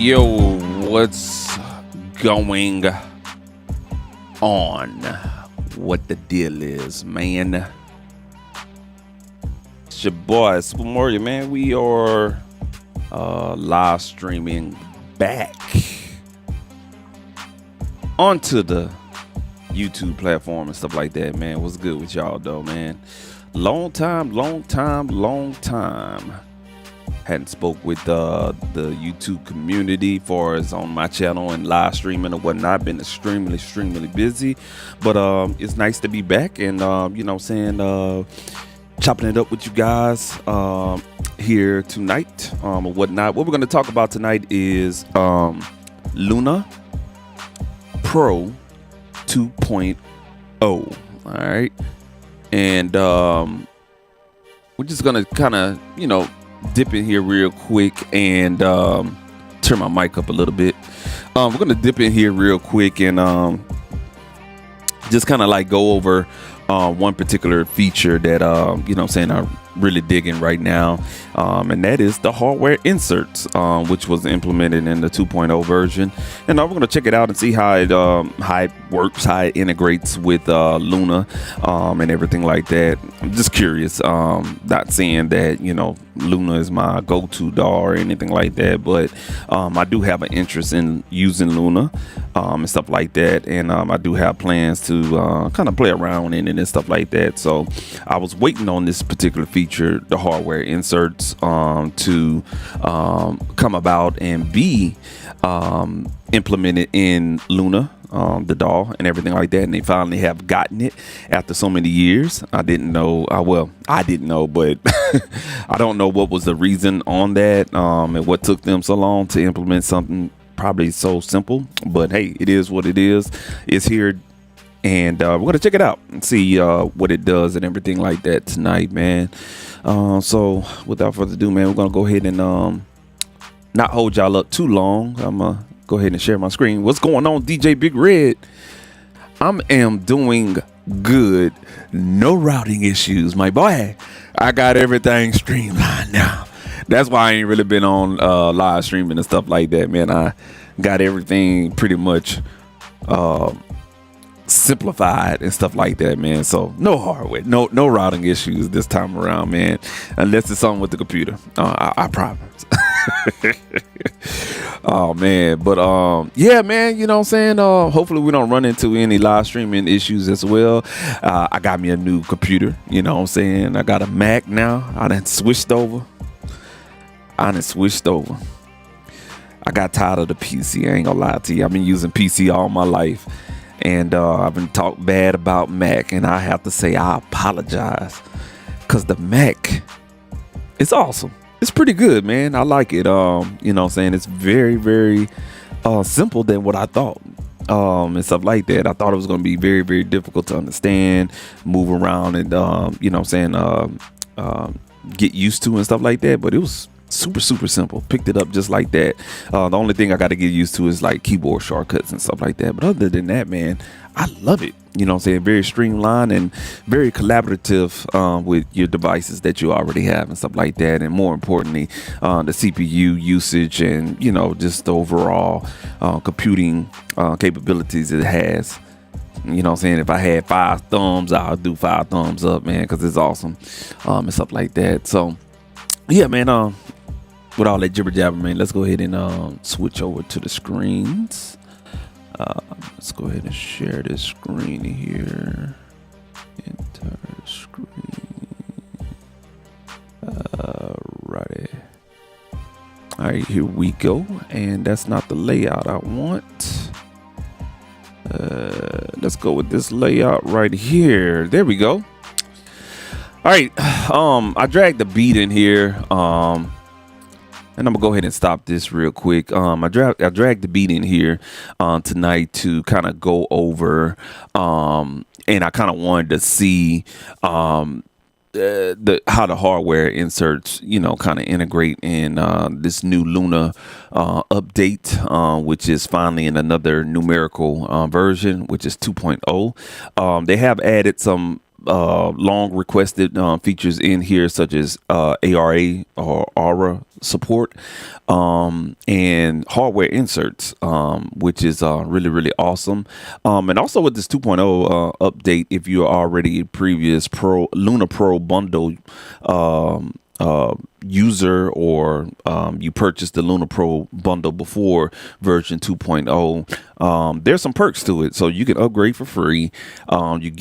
Yo, what's going on? What the deal is, man? It's your boy Supamario, man. We are live streaming back onto the YouTube platform and stuff like that, man. What's good with y'all though, man? Long time hadn't spoke with the YouTube community far as on my channel and live streaming and whatnot. Been extremely busy, but it's nice to be back and you know what I'm saying, chopping it up with you guys here tonight or whatnot. What we're going to talk about tonight is Luna Pro 2.0. All right, and we're just gonna kind of, you know, dip in here real quick and turn my mic up a little bit. We're gonna dip in here real quick and just kind of like go over one particular feature that you know what I'm saying, I'm really digging right now, and that is the hardware inserts, which was implemented in the 2.0 version. And we're going to check it out and see how it works, how it integrates with Luna and everything like that. I'm just curious, not saying that, you know, Luna is my go-to DAW or anything like that, but I do have an interest in using Luna and stuff like that, and I do have plans to kind of play around in it and stuff like that. So I was waiting on this particular feature, the hardware inserts, to come about and be implemented in Luna, the DAW and everything like that, and they finally have gotten it after so many years. I didn't know, well, I didn't know, but I don't know what was the reason on that, and what took them so long to implement something probably so simple. But hey, it is what it is. It's here, and we're gonna check it out and see what it does and everything like that tonight, man. So without further ado, man, we're gonna go ahead and not hold y'all up too long. I'm gonna go ahead and share my screen. What's going on, DJ Big Red? I am doing good. No routing issues, my boy. I got everything streamlined now. That's why I ain't really been on live streaming and stuff like that, man. I got everything pretty much simplified and stuff like that, man. So no hardware, no routing issues this time around, man, unless it's something with the computer. I promise. Oh man, but yeah, man, you know what I'm saying, hopefully we don't run into any live streaming issues as well. I got me a new computer, you know what I'm saying. I got a Mac now. I done switched over. I got tired of the PC. I ain't gonna lie to you. I've been using PC all my life, and I've been talked bad about Mac, and I have to say I apologize, because the Mac is awesome. It's pretty good, man. I like it. You know what I'm saying? It's very simple than what I thought, and stuff like that. I thought it was going to be very difficult to understand, move around, and you know what I'm saying, get used to and stuff like that. But it was super simple. Picked it up just like that. The only thing I got to get used to is like keyboard shortcuts and stuff like that. But other than that, man, I love it. You know what I'm saying? Very streamlined and very collaborative with your devices that you already have and stuff like that. And more importantly, the CPU usage and, you know, just the overall computing capabilities it has. You know what I'm saying? If I had 5 thumbs, I'll do 5 thumbs up, man, because it's awesome and stuff like that. So yeah, man, with all that jibber jabber, man, let's go ahead and switch over to the screens. Let's go ahead and share this screen here. Entire screen. Righty. All right, here we go. And that's not the layout I want. Let's go with this layout right here. There we go. All right. I dragged the beat in here. And I'm gonna go ahead and stop this real quick. I dragged the beat in here tonight to kind of go over, and I kind of wanted to see how the hardware inserts, you know, kind of integrate in this new Luna update, which is finally in another numerical version, which is 2.0. They have added some long requested features in here, such as ARA or ARA support, and hardware inserts, which is really, really awesome. And also with this 2.0 update, if you're already a previous Luna Pro bundle user, or you purchased the Luna Pro bundle before version 2.0, there's some perks to it. So you can upgrade for free. You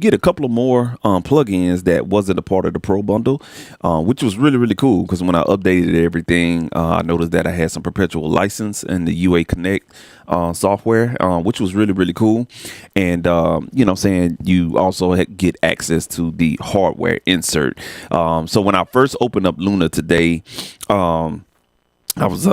get a couple of more plugins that wasn't a part of the Pro bundle, which was really, really cool, because when I updated everything, I noticed that I had some perpetual license in the UA Connect software, which was really, really cool. And, you also get access to the hardware insert. So when I first opened up Luna today, I was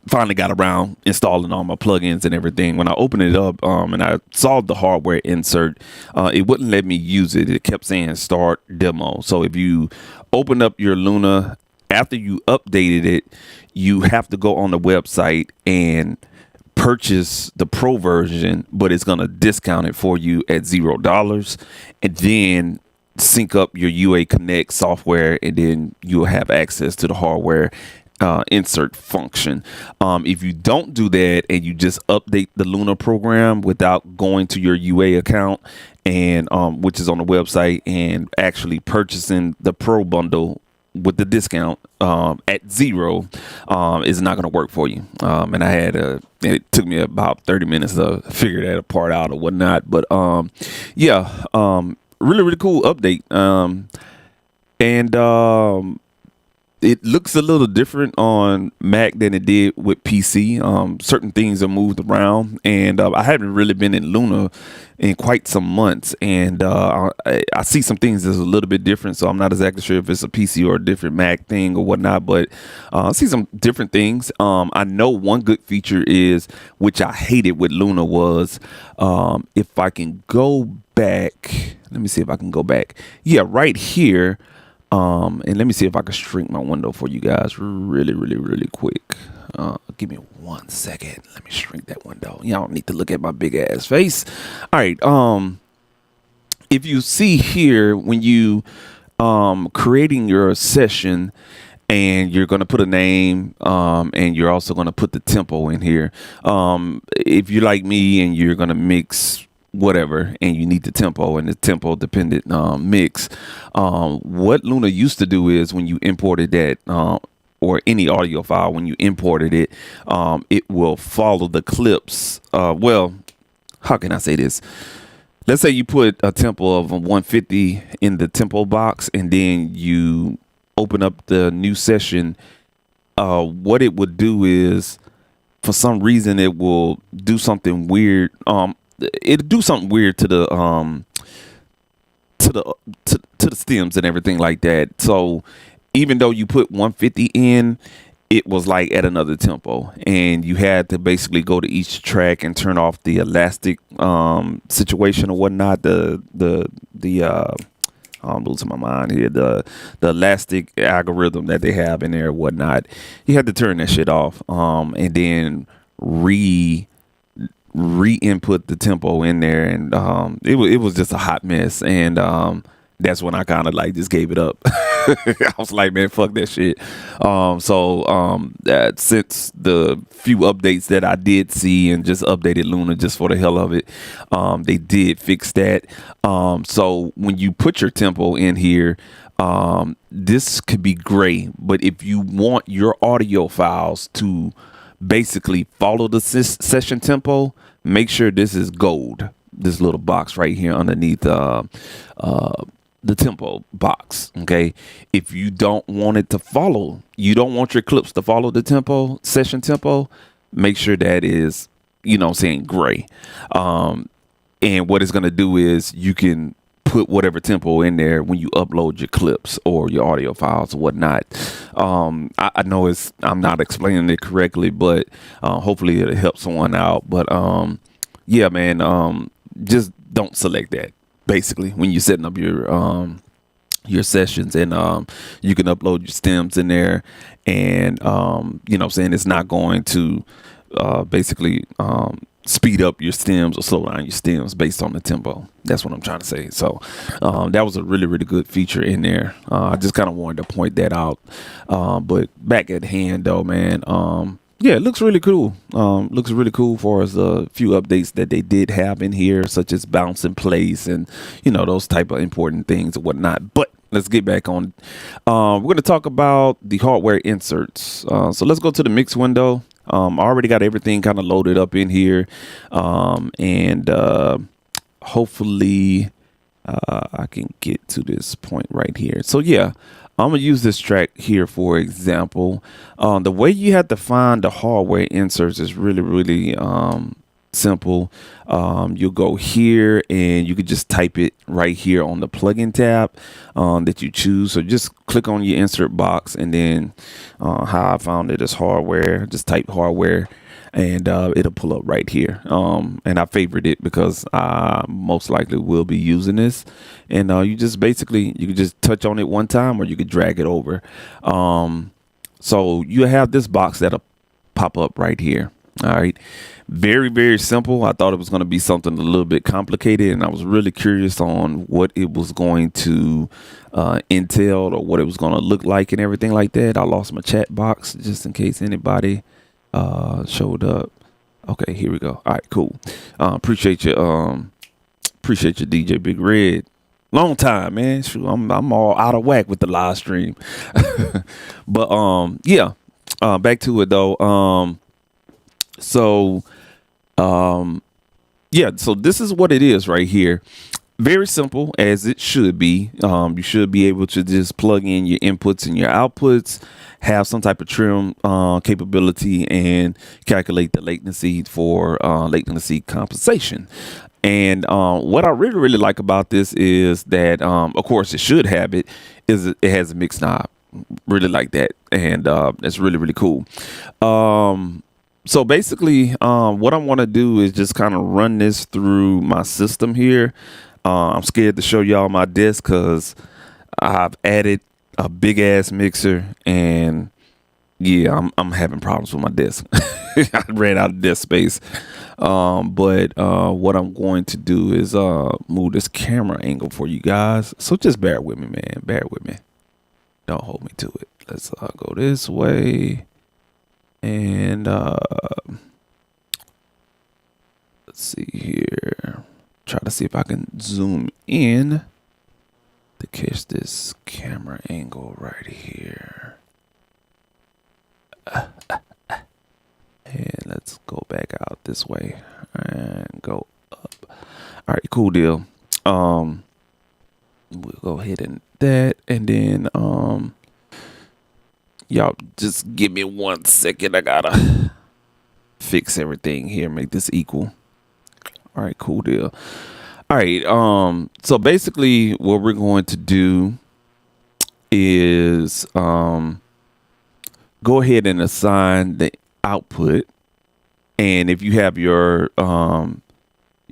finally got around installing all my plugins and everything. When I opened it up and I saw the hardware insert, it wouldn't let me use it. It kept saying start demo. So if you open up your Luna after you updated it, you have to go on the website and purchase the Pro version, but it's going to discount it for you at $0, and then sync up your UA Connect software, and then you'll have access to the hardware insert function. If you don't do that and you just update the Luna program without going to your UA account, and which is on the website, and actually purchasing the Pro bundle with the discount at $0, is not going to work for you. And it took me about 30 minutes to figure that part out or whatnot. But really, really cool update. And it looks a little different on Mac than it did with PC. Certain things are moved around, and I haven't really been in Luna in quite some months, and I see some things that's a little bit different, so I'm not exactly sure if it's a PC or a different Mac thing or whatnot, but I see some different things. I know one good feature is, which I hated with Luna, was if I can go back, let me see if I can go back. Yeah, right here. And let me see if I can shrink my window for you guys really, really, really quick. Give me 1 second. Let me shrink that window. Y'all don't need to look at my big ass face. All right. If you see here, when you creating your session, and you're going to put a name, and you're also going to put the tempo in here. If you're like me and you're going to mix whatever, and you need the tempo and the tempo dependent mix, what Luna used to do is, when you imported that or any audio file, when you imported it, it will follow the clips. Well, how can I say this? Let's say you put a tempo of 150 in the tempo box, and then you open up the new session. What it would do is, for some reason, it will do something weird. It'll do something weird to the to the stems and everything like that. So even though you put 150 in, it was like at another tempo, and you had to basically go to each track and turn off the elastic situation or whatnot. I'm losing my mind here. The elastic algorithm that they have in there or whatnot. You had to turn that shit off, and then re-input the tempo in there, and it was just a hot mess. And that's when I kind of like just gave it up. I was like, man, fuck that shit. That since the few updates that I did see, and just updated Luna just for the hell of it, they did fix that. So when you put your tempo in here, this could be gray, but if you want your audio files to basically follow the session tempo, make sure this is gold, this little box right here underneath the tempo box. Okay, if you don't want it to follow, you don't want your clips to follow the tempo, session tempo, make sure that is, gray. And what it's going to do is, you can put whatever tempo in there when you upload your clips or your audio files or whatnot. I know I'm not explaining it correctly, but hopefully it'll help someone out. But yeah, man, just don't select that, basically, when you're setting up your sessions, and you can upload your stems in there, and it's not going to basically speed up your stems or slow down your stems based on the tempo. That's what I'm trying to say. So that was a really, really good feature in there. I just kind of wanted to point that out. But back at hand though, man, yeah, it looks really cool. Looks really cool for us. A few updates that they did have in here, such as bounce in place and, you know, those type of important things and whatnot. But let's get back on. We're going to talk about the hardware inserts. So let's go to the mix window. I already got everything kind of loaded up in here. And hopefully I can get to this point right here. So yeah, I'm gonna use this track here for example. The way you have to find the hardware inserts is really simple. You'll go here and you could just type it right here on the plugin tab that you choose. So just click on your insert box, and then how I found it is hardware. Just type hardware and it'll pull up right here. And I favored it because I most likely will be using this. And you just basically, you can just touch on it one time or you could drag it over. So you have this box that'll pop up right here. All right. Very simple. I thought it was going to be something a little bit complicated, and I was really curious on what it was going to entail or what it was going to look like and everything like that. I lost my chat box just in case anybody showed up. Okay, here we go. All right, cool. Appreciate you DJ Big Red. Long time, man. Shoot, I'm all out of whack with the live stream. But yeah, back to it though. Yeah, so this is what it is right here. Very simple, as it should be. You should be able to just plug in your inputs and your outputs, have some type of trim capability, and calculate the latency for latency compensation. And what I really like about this is that, of course, it should have it, is it has a mix knob. Really like that, and that's really cool. So basically, what I want to do is just kind of run this through my system here. I'm scared to show y'all my desk because I've added a big ass mixer, and yeah, I'm having problems with my desk. I ran out of desk space. But what I'm going to do is move this camera angle for you guys. So just bear with me, man. Bear with me. Don't hold me to it. Let's go this way. And let's see here. Try to see if I can zoom in to catch this camera angle right here. And let's go back out this way and go up. All right, cool deal. We'll go ahead and that, and then y'all just give me 1 second. I gotta fix everything here, make this equal. All right, cool deal. All right, so basically what we're going to do is go ahead and assign the output, and if you have your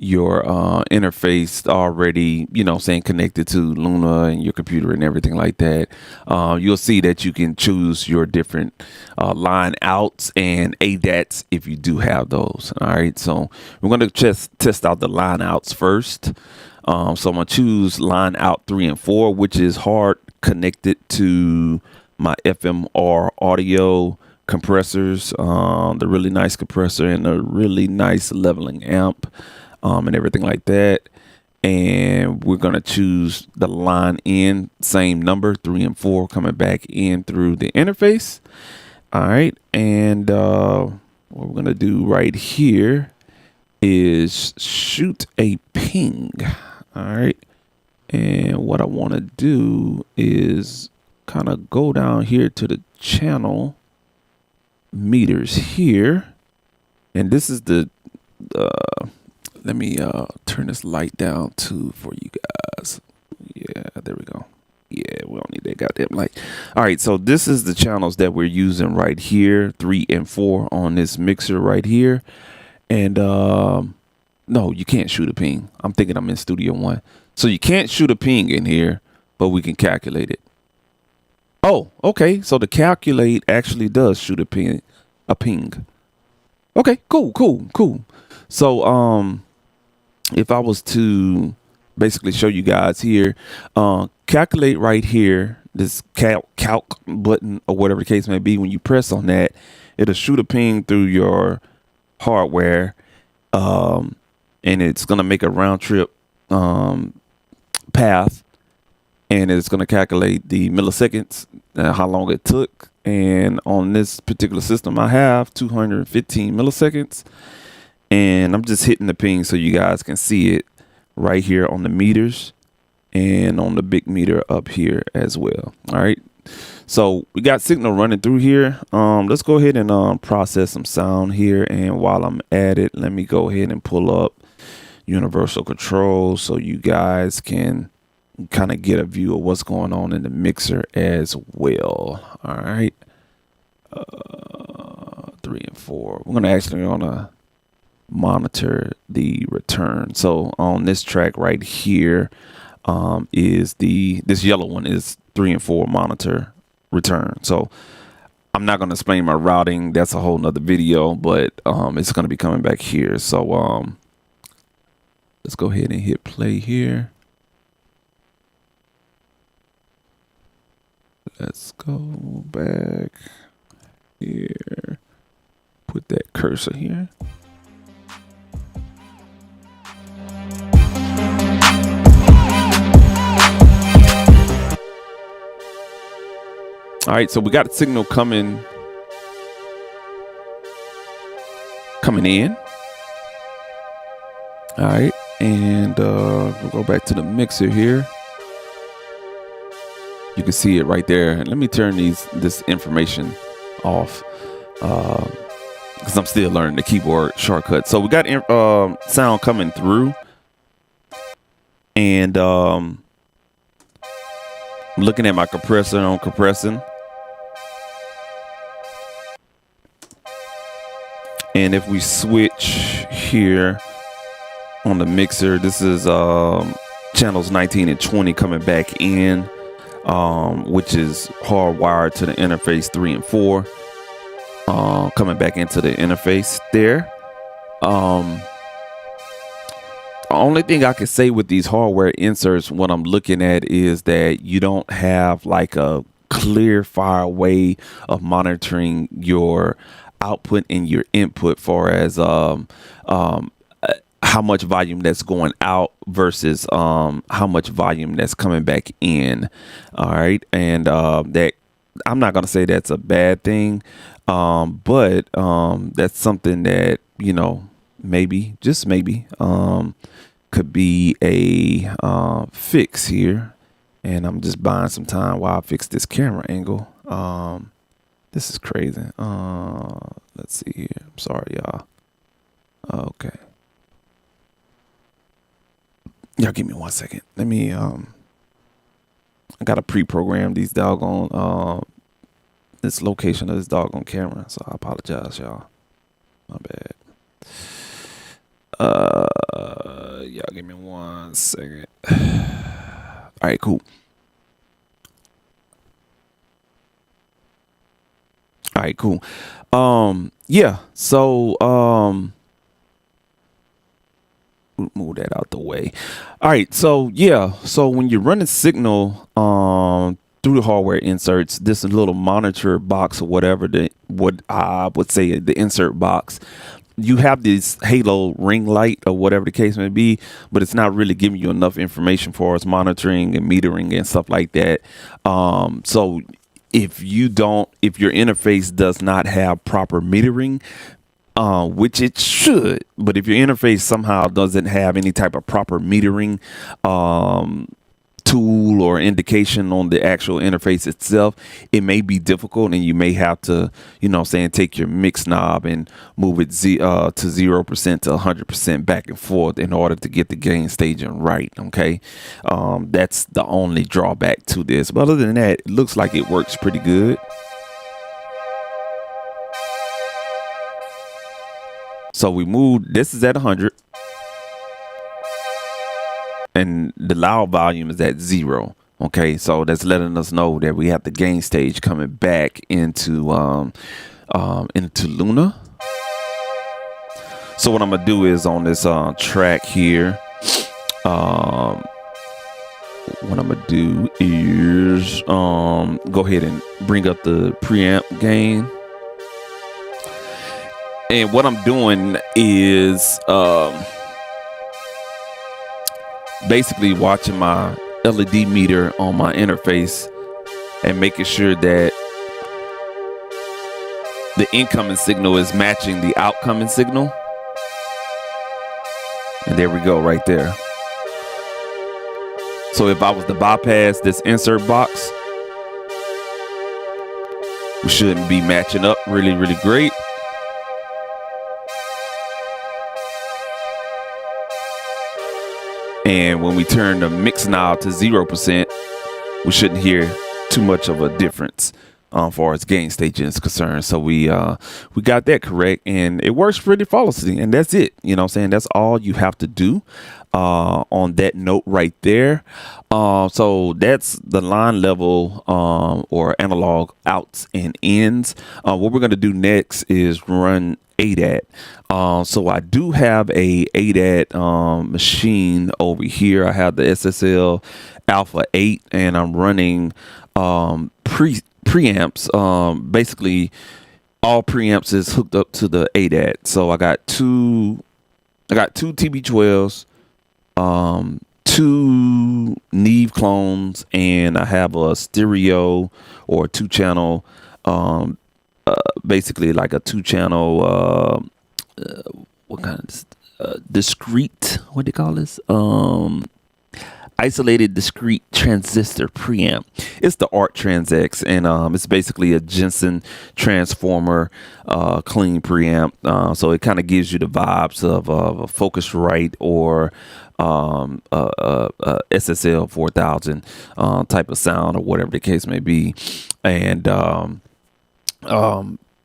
interface already, you know, saying connected to Luna and your computer and everything like that, you'll see that you can choose your different line outs and ADATs if you do have those. All right, so we're going to just test out the line outs first. So I'm going to choose line out 3 and 4, which is hard connected to my FMR audio compressors, the really nice compressor and a really nice leveling amp. And everything like that. And we're going to choose the line in, same number, 3 and 4, coming back in through the interface. All right. And what we're going to do right here is shoot a ping. All right. And what I want to do is kind of go down here to the channel meters here. And this is the let me turn this light down too for you guys. Yeah, there we go. Yeah, we don't need that goddamn light. All right, so this is the channels that we're using right here, 3 and 4 on this mixer right here. And no, you can't shoot a ping. I'm thinking I'm in Studio One. So you can't shoot a ping in here, but we can calculate it. Oh, okay. So the calculate actually does shoot a ping. Okay, cool. So if I was to basically show you guys here, calculate right here, this calc button or whatever the case may be, when you press on that, it'll shoot a ping through your hardware, and it's going to make a round trip path, and it's going to calculate the milliseconds, how long it took. And on this particular system, I have 215 milliseconds, and I'm just hitting the ping so you guys can see it right here on the meters and on the big meter up here as well. All right, so we got signal running through here. Let's go ahead and process some sound here, and while I'm at it, let me go ahead and pull up universal control so you guys can kind of get a view of what's going on in the mixer as well. All right, 3 and 4, we're gonna monitor the return. So on this track right here, is this yellow one is 3 and 4 monitor return. So I'm not going to explain my routing, that's a whole nother video, but it's going to be coming back here. So let's go ahead and hit play here. Let's go back here, put that cursor here. All right, so we got a signal coming in. All right, and we'll go back to the mixer here. You can see it right there. And let me turn this information off, because I'm still learning the keyboard shortcut. So we got sound coming through, and looking at my compressor on compressing. And if we switch here on the mixer, this is channels 19 and 20 coming back in, which is hardwired to the interface 3 and 4, coming back into the interface there. The only thing I can say with these hardware inserts, what I'm looking at, is that you don't have like a clear fire way of monitoring your output and your input, far as how much volume that's going out versus how much volume that's coming back in. All right, and that, I'm not gonna say that's a bad thing, but that's something that, you know, maybe, just maybe, could be a fix here. And I'm just buying some time while I fix this camera angle. This is crazy. Let's see here. I'm sorry, y'all. Okay. Y'all give me 1 second. Let me, I gotta pre-program these doggone, this location of this doggone camera. So I apologize, y'all. My bad. Y'all give me 1 second. All right, cool. All right, cool. Yeah, so move that out the way. All right, so yeah, so when you're running signal through the hardware inserts, this little monitor box or whatever, what I would say the insert box, you have this halo ring light or whatever the case may be, but it's not really giving you enough information for us monitoring and metering and stuff like that. So if your interface does not have proper metering, which it should, but if your interface somehow doesn't have any type of proper metering tool or indication on the actual interface itself, it may be difficult, and you may have to, you know, take your mix knob and move it to 0% to 100% back and forth in order to get the gain staging right. Okay, that's the only drawback to this, but other than that, it looks like it works pretty good. So we moved, this is at 100, and the loud volume is at 0. Okay, so that's letting us know that we have the gain stage coming back into Luna. So what I'm gonna do is on this track here, what I'm gonna do is go ahead and bring up the preamp gain. And what I'm doing is basically watching my LED meter on my interface and making sure that the incoming signal is matching the outcoming signal. And there we go right there. So if I was to bypass this insert box, we shouldn't be matching up really, really great. And when we turn the mix knob to 0%, we shouldn't hear too much of a difference as far as gain staging is concerned. So we got that correct, and it works pretty flawlessly, and that's it. You know what I'm saying? That's all you have to do on that note right there. So that's the line level or analog outs and ins. What we're going to do next is run ADAT. So I do have a ADAT machine over here. I have the SSL Alpha 8, and I'm running preamps. Basically all preamps is hooked up to the ADAT. So I got two TB12s, two Neve clones, and I have a stereo or 2-channel, basically like a 2-channel, what kind of discrete, what do you call this? Isolated discrete transistor preamp. It's the ART Trans-X, and it's basically a Jensen transformer clean preamp. So it kind of gives you the vibes of a Focusrite or SSL 4000 type of sound, or whatever the case may be. And I'm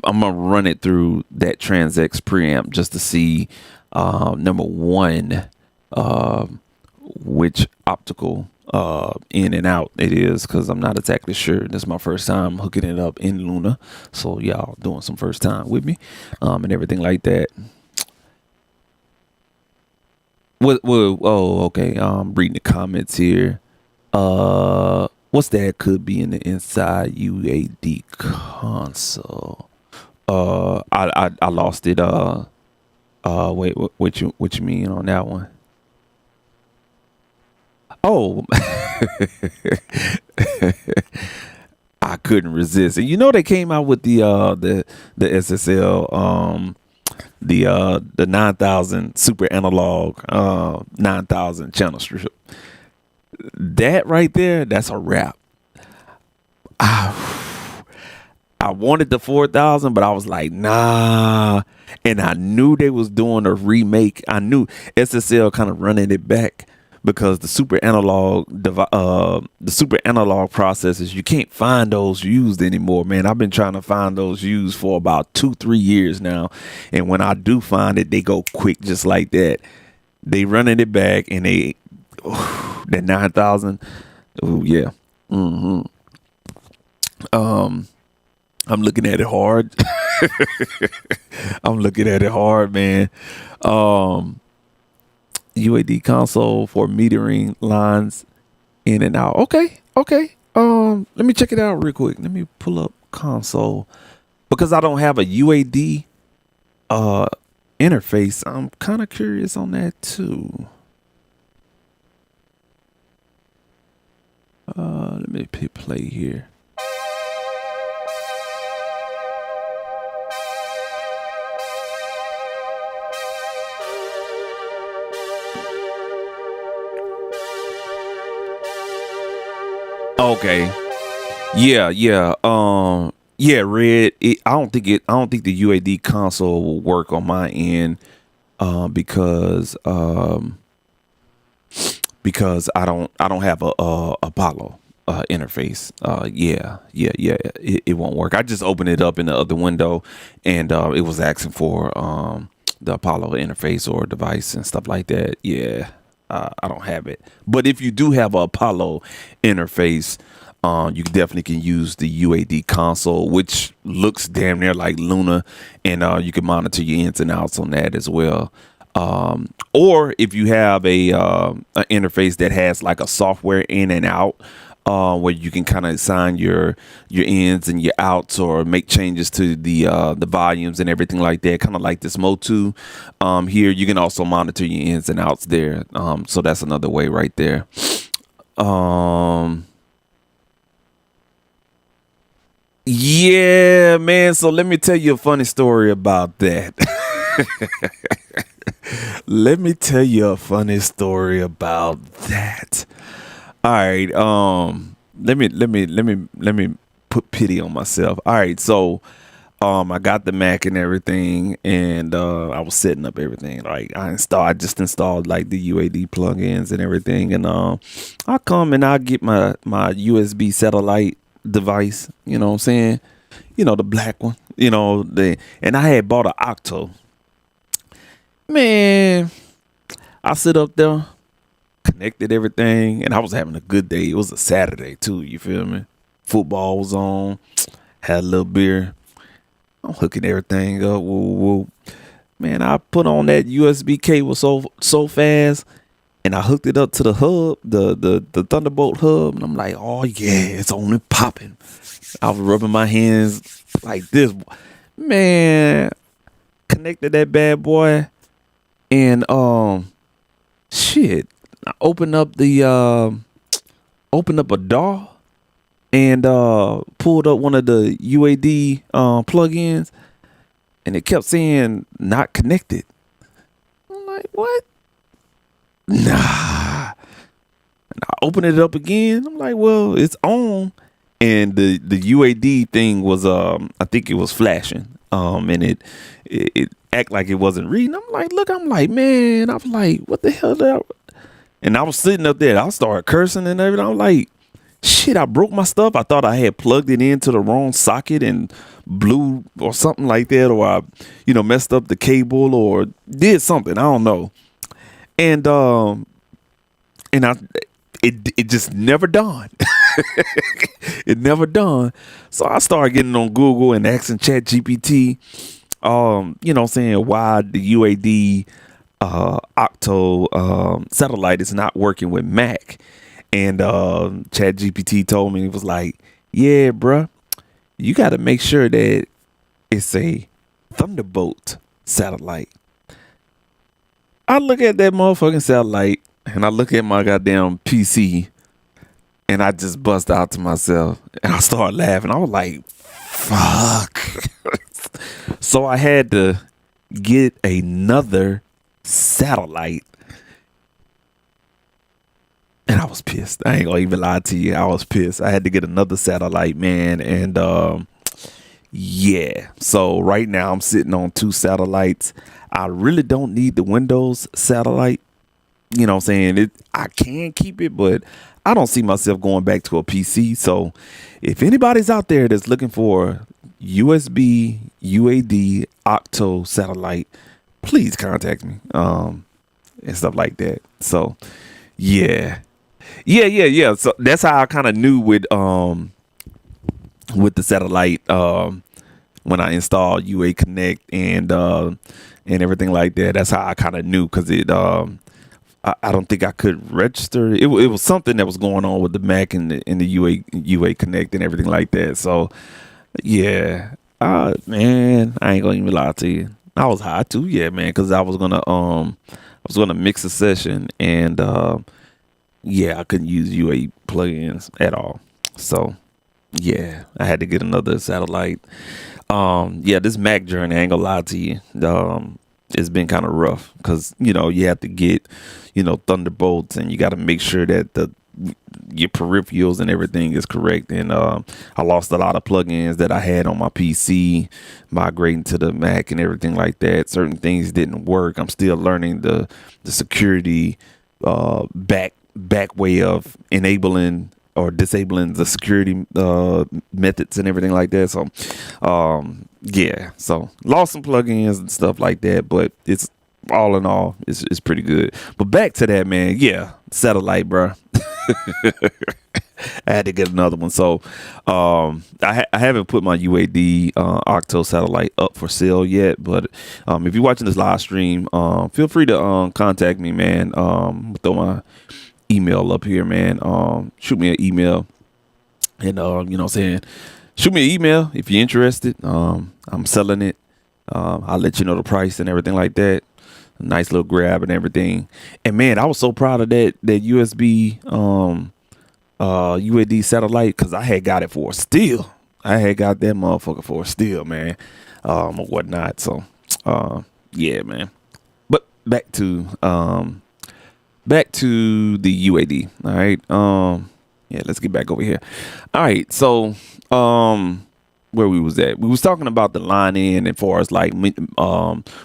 gonna run it through that Trans-X preamp just to see number one, which optical in and out it is, because I'm not exactly sure. This is my first time hooking it up in Luna, so y'all doing some first time with me and everything like that. Oh, okay. Reading the comments here. What's that could be in the inside UAD console? I lost it. Wait, what you mean on that one? Oh, I couldn't resist. And you know, they came out with the SSL, the 9000 super analog 9000 channel strip. That right there, that's a wrap. I wanted the 4000, but I was like, nah. And I knew they was doing a remake. I knew SSL kind of running it back, because the super analog processors, you can't find those used anymore, man. I've been trying to find those used for about 2-3 years now, and when I do find it, they go quick just like that. They running it back, and that 9000. Oh yeah. I'm looking at it hard. I'm looking at it hard, man. UAD console for metering lines in and out. Okay. Let me check it out real quick. Let me pull up console, because I don't have a UAD interface. I'm kind of curious on that too. Let me hit play here. Okay. Yeah. Red. I don't think the UAD console will work on my end, because I don't have a Apollo interface. It won't work. I just opened it up in the other window, and it was asking for the Apollo interface or device and stuff like that. Yeah. I don't have it. But if you do have a Apollo interface, You definitely can use the UAD console, which looks damn near like Luna, and you can monitor your ins and outs on that as well. Or if you have an interface that has like a software in and out, where you can kind of assign your ins and your outs, or make changes to the volumes and everything like that, kind of like this Motu. Here you can also monitor your ins and outs there. So that's another way right there. Yeah, man. So let me tell you a funny story about that. Let me tell you a funny story about that. All right. Let me put pity on myself. All right. So, I got the Mac and everything, and I was setting up everything. Like I just installed like the UAD plugins and everything, and I come and I get my USB satellite device. You know what I'm saying? You know, the black one. You know, and I had bought an Octo. Man, I sit up there, connected everything, and I was having a good day. It was a Saturday too, you feel me? Football was on, had a little beer. I'm hooking everything up. Woo, woo. Man, I put on that USB cable so fast, and I hooked it up to the hub, the Thunderbolt hub, and I'm like, oh yeah, it's on and popping. I was rubbing my hands like this. Man, connected that bad boy, and shit. I opened up a DAW and pulled up one of the UAD plugins, and it kept saying not connected. I'm like, what? Nah. And I opened it up again. I'm like, well, it's on. And the UAD thing was I think it was flashing. And it act like it wasn't reading. I'm like, man, I was like, what the hell did I? And I was sitting up there. I started cursing and everything. I'm like, shit, I broke my stuff. I thought I had plugged it into the wrong socket and blew or something like that, or I, messed up the cable or did something. I don't know. And it just never dawned. It never dawned. So I started getting on Google and asking ChatGPT, saying why the UAD Octo satellite is not working with Mac. And ChatGPT told me, it was like, yeah, bruh, you got to make sure that it's a Thunderbolt satellite. I look at that motherfucking satellite, and I look at my goddamn PC, and I just bust out to myself, and I started laughing. I was like, fuck. So I had to get another satellite, and I was pissed. I ain't gonna even lie to you. I was pissed. I had to get another satellite, man. And yeah. So right now I'm sitting on 2 satellites. I really don't need the Windows satellite. You know what I'm saying? I can keep it, but I don't see myself going back to a PC. So if anybody's out there that's looking for USB UAD Octo satellite, please contact me. And stuff like that. So yeah. So that's how I kind of knew with the satellite when I installed UA Connect and everything like that. That's how I kind of knew, because I don't think I could register. It was something that was going on with the Mac and the UA Connect and everything like that. So yeah, man, I ain't gonna even lie to you. I was high too, yeah, man, because I was gonna mix a session, and yeah, I couldn't use UA plugins at all. So yeah, I had to get another satellite. Yeah, this Mac journey, I ain't gonna lie to you. It's been kind of rough, because you have to get Thunderbolts, and you got to make sure that your peripherals and everything is correct. And I lost a lot of plugins that I had on my PC migrating to the Mac and everything like that. Certain things didn't work. I'm still learning the security back way of enabling or disabling the security methods and everything like that. So yeah, so lost some plugins and stuff like that, but it's all in all, it's pretty good. But back to that, man. Yeah, satellite, bro. I had to get another one. So I haven't put my UAD Octo satellite up for sale yet, but if you're watching this live stream, feel free to contact me, man. Throw my email up here, man. Shoot me an email, and you know what I'm saying, shoot me an email if you're interested. I'm selling it. I'll let you know the price and everything like that. A nice little grab and everything. And man, I was so proud of that USB UAD satellite, because I had got it for a steal. I had got that motherfucker for a steal, man, or whatnot. So yeah, man. But back to the UAD. All right. Yeah, let's get back over here. All right. So where we was at, we was talking about the line in, and far as like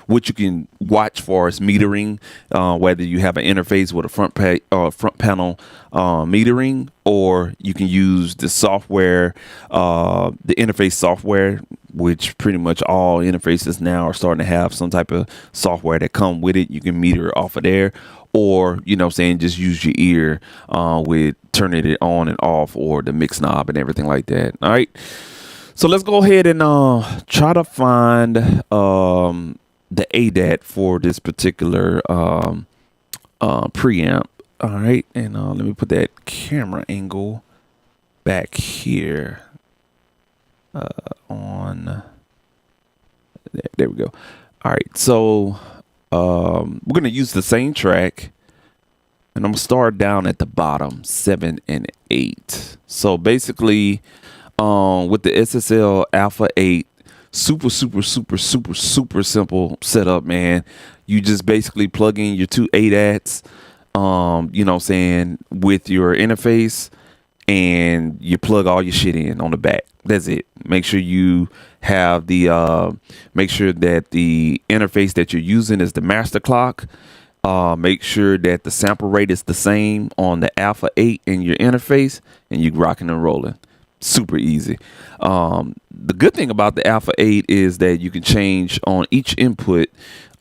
what you can watch for as metering, whether you have an interface with a front panel metering, or you can use the software, the interface software, which pretty much all interfaces now are starting to have some type of software that come with it. You can meter off of there, or you know what I'm saying, just use your ear with turning it on and off, or the mix knob and everything like that. All right. So let's go ahead and try to find the ADAT for this particular preamp. All right, and let me put that camera angle back here on. There we go. All right, so we're gonna use the same track, and I'm gonna start down at the bottom, 7 and 8. So basically, with the SSL Alpha 8, super simple setup, man. You just basically plug in your two ADATs, you know what I'm saying, with your interface, and you plug all your shit in on the back. That's it. Make sure you have the make sure that the interface that you're using is the master clock. Make sure that the sample rate is the same on the Alpha 8 in your interface, and you rocking and rolling. Super easy. The good thing about the Alpha 8 is that you can change on each input.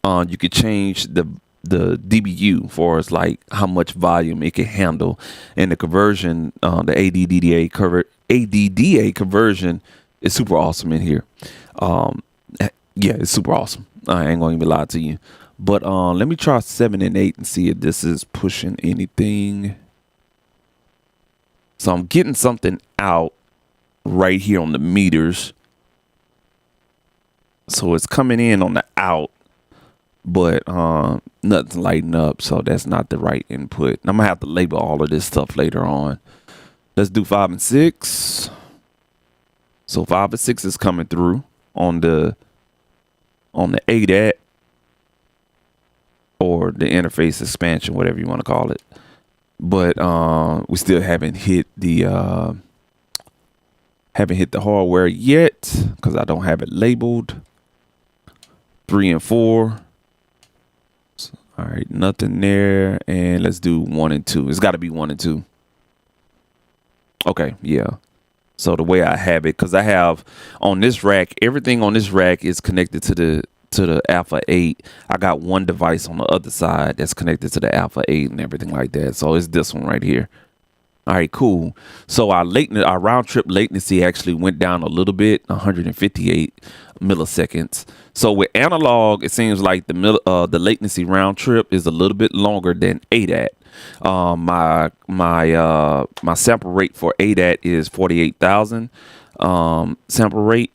You can change the dBu for as like how much volume it can handle, and the conversion, the ADDA conversion is super awesome in here. Yeah, it's super awesome. I ain't gonna even lie to you. But let me try 7 and 8 and see if this is pushing anything. So I'm getting something out right here on the meters. So it's coming in on the out, but nothing's lighting up, so that's not the right input. I'm gonna have to label all of this stuff later on. Let's do 5 and 6. So 5 and 6 is coming through on the ADAT, or the interface expansion, whatever you want to call it. But we still haven't hit the hardware yet, because I don't have it labeled. 3 and 4. So, all right, nothing there. And let's do 1 and 2. It's got to be 1 and 2. Okay, yeah. So the way I have it, because I have on this rack, everything on this rack is connected to the Alpha 8. I got one device on the other side that's connected to the Alpha 8 and everything like that. So it's this one right here. All right, cool. So our round trip latency actually went down a little bit, 158 milliseconds. So with analog, it seems like the latency round trip is a little bit longer than ADAT. My sample rate for ADAT is 48,000 sample rate.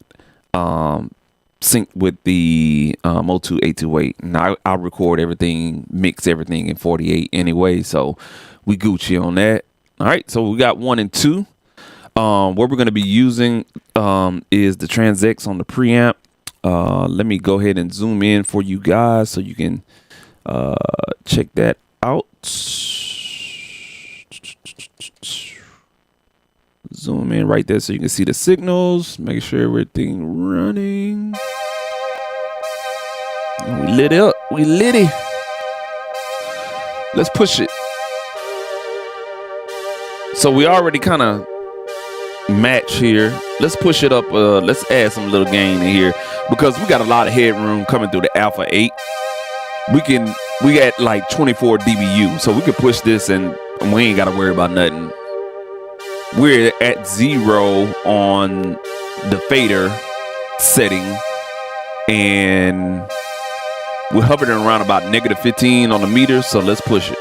Sync with the O2 828, and I'll record everything, mix everything in 48 anyway, so we Gucci on that. All right, so we got 1 and 2. What we're going to be using is the TransX on the preamp. Let me go ahead and zoom in for you guys so you can check that out. Zoom in right there so you can see the signals. Make sure everything running. We lit it up. We lit it. Let's push it. So we already kind of match here. Let's push it up. Let's add some little gain in here, because we got a lot of headroom coming through the Alpha 8. We got like 24 dBu, so we could push this and we ain't got to worry about nothing. we're at 0 on the fader setting, and we're hovering around about -15 on the meter. So let's push it.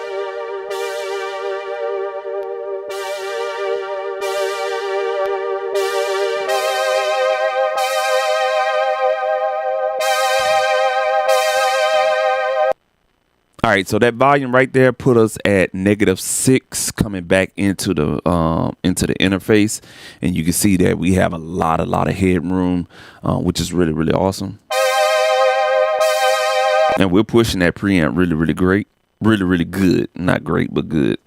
All right, so that volume right there put us at -6 coming back into the interface, and you can see that we have a lot of headroom, which is really awesome. And we're pushing that preamp really great, really good. Not great, but good.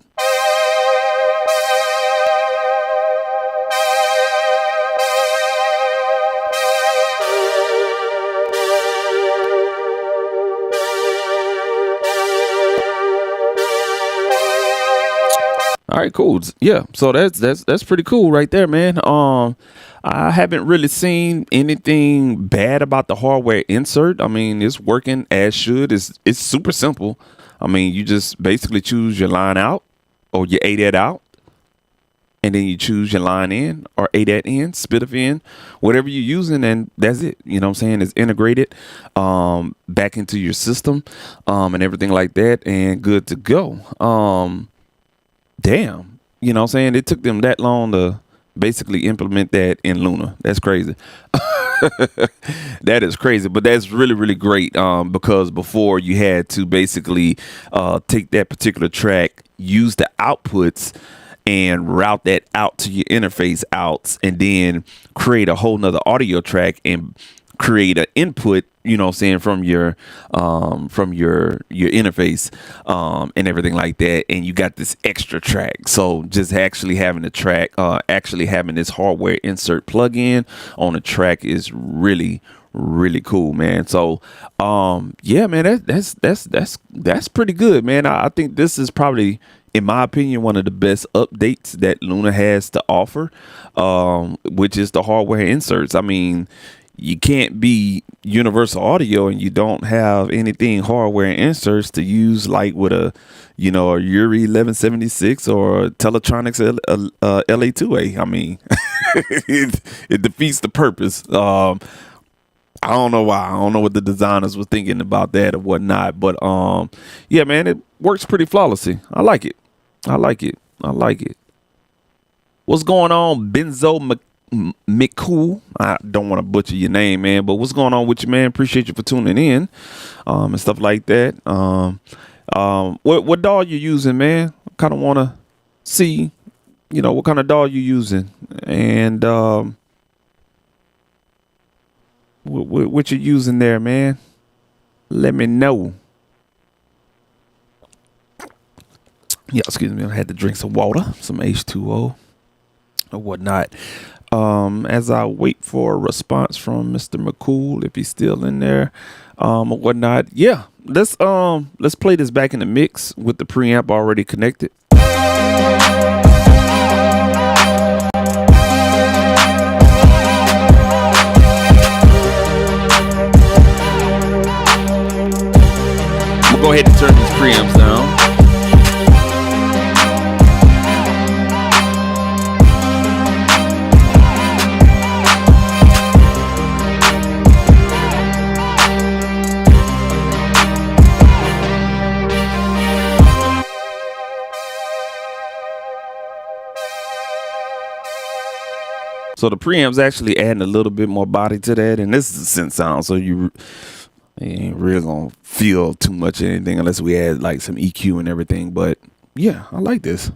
All right, cool. Yeah, so that's pretty cool right there, man. I haven't really seen anything bad about the hardware insert. I mean, it's working as should. It's super simple. I mean, you just basically choose your line out or your ADAT out, and then you choose your line in or ADAT in, SPDIF in, whatever you're using, and that's it. You know what I'm saying? It's integrated back into your system and everything like that, and good to go. Damn, you know what I'm saying? It took them that long to basically implement that in Luna. That's crazy. That is crazy, but that's really great because before you had to basically take that particular track, use the outputs, and route that out to your interface outs, and then create a whole nother audio track and create an input, you know what I'm saying, from your interface and everything like that, and you got this extra track. So just actually having the track, actually having this hardware insert plug-in on a track is really cool, man. So yeah, man, that's pretty good, man. I think this is probably, in my opinion, one of the best updates that Luna has to offer, which is the hardware inserts. I mean, you can't be Universal Audio and you don't have anything hardware inserts to use, like with a Yuri 1176 or a Teletronics LA2A. I mean, it defeats the purpose. I don't know why. I don't know what the designers were thinking about that or whatnot, but yeah, man, it works pretty flawlessly. I like it. What's going on, Benzo McCool? I don't want to butcher your name, man, but what's going on with you, man? Appreciate you for tuning in and stuff like that. What DAW you using, man? I kind of want to see, what kind of DAW you using, and what you're using there, man. Let me know. Yeah, excuse me. I had to drink some water, some H2O or whatnot. As I wait for a response from Mr. McCool, if he's still in there, or whatnot. Yeah, let's play this back in the mix with the preamp already connected. I'm gonna go ahead and turn these preamps down. So the preamp's actually adding a little bit more body to that, and this is a synth sound, so you ain't really gonna feel too much of anything unless we add like some EQ and everything. But yeah, I like this.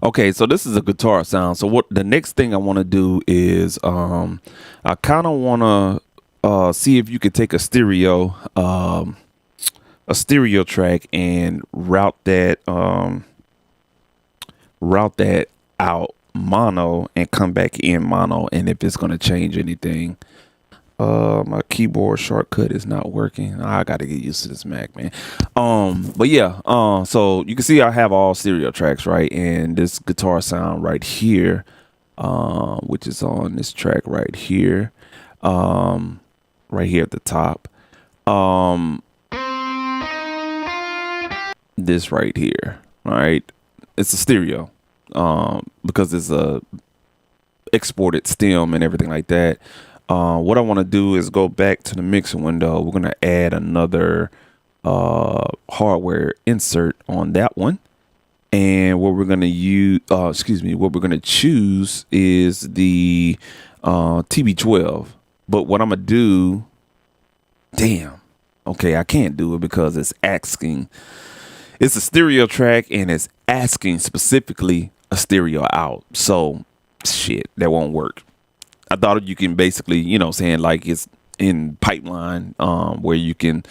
Okay, so this is a guitar sound. So what the next thing I want to do is I kind of want to see if you could take a stereo track and route that out mono and come back in mono, and if it's going to change anything. My keyboard shortcut is not working. I gotta get used to this Mac, man. But yeah, so you can see I have all stereo tracks, right? And this guitar sound right here, which is on this track right here, right here at the top. This right here, all right? It's a stereo, because it's a exported stem and everything like that. What I want to do is go back to the mixer window. We're going to add another hardware insert on that one. And what we're going to use, what we're going to choose is the TB12. But what I'm going to do, okay, I can't do it because it's asking. It's a stereo track and it's asking specifically a stereo out. So, shit, that won't work. I thought you can basically, saying like it's in pipeline, where you can,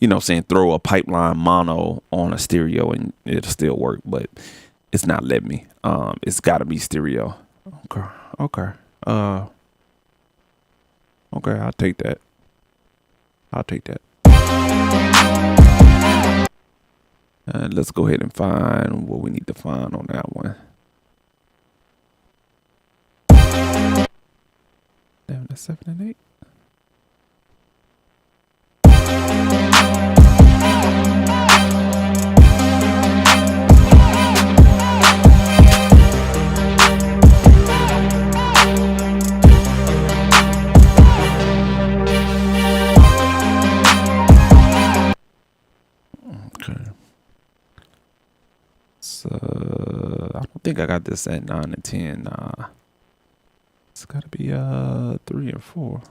throw a pipeline mono on a stereo and it'll still work, but it's not letting me. It's got to be stereo. Okay. Okay, I'll take that. Let's go ahead and find what we need to find on that one. Damn, that's 7 and 8. Okay. So I don't think I got this at 9 and 10. It's got to be 3 and 4.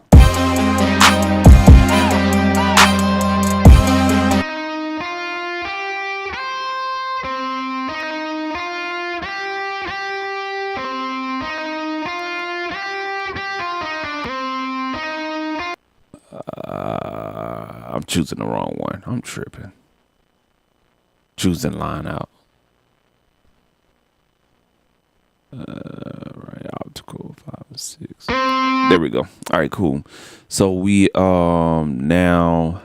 I'm choosing the wrong one. I'm tripping. Choosing line out. Right, optical 5 and 6. There we go. All right, cool. So we now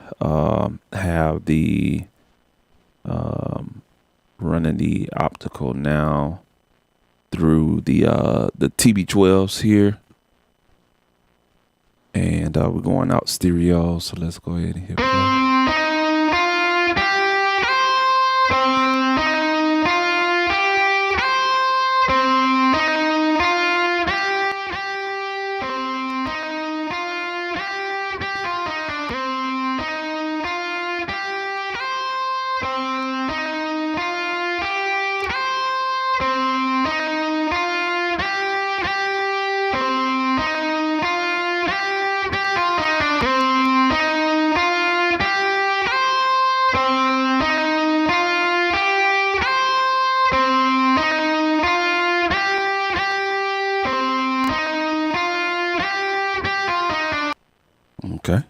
have the running the optical now through the TB12s here, and we're going out stereo. So let's go ahead and hit play. Okay.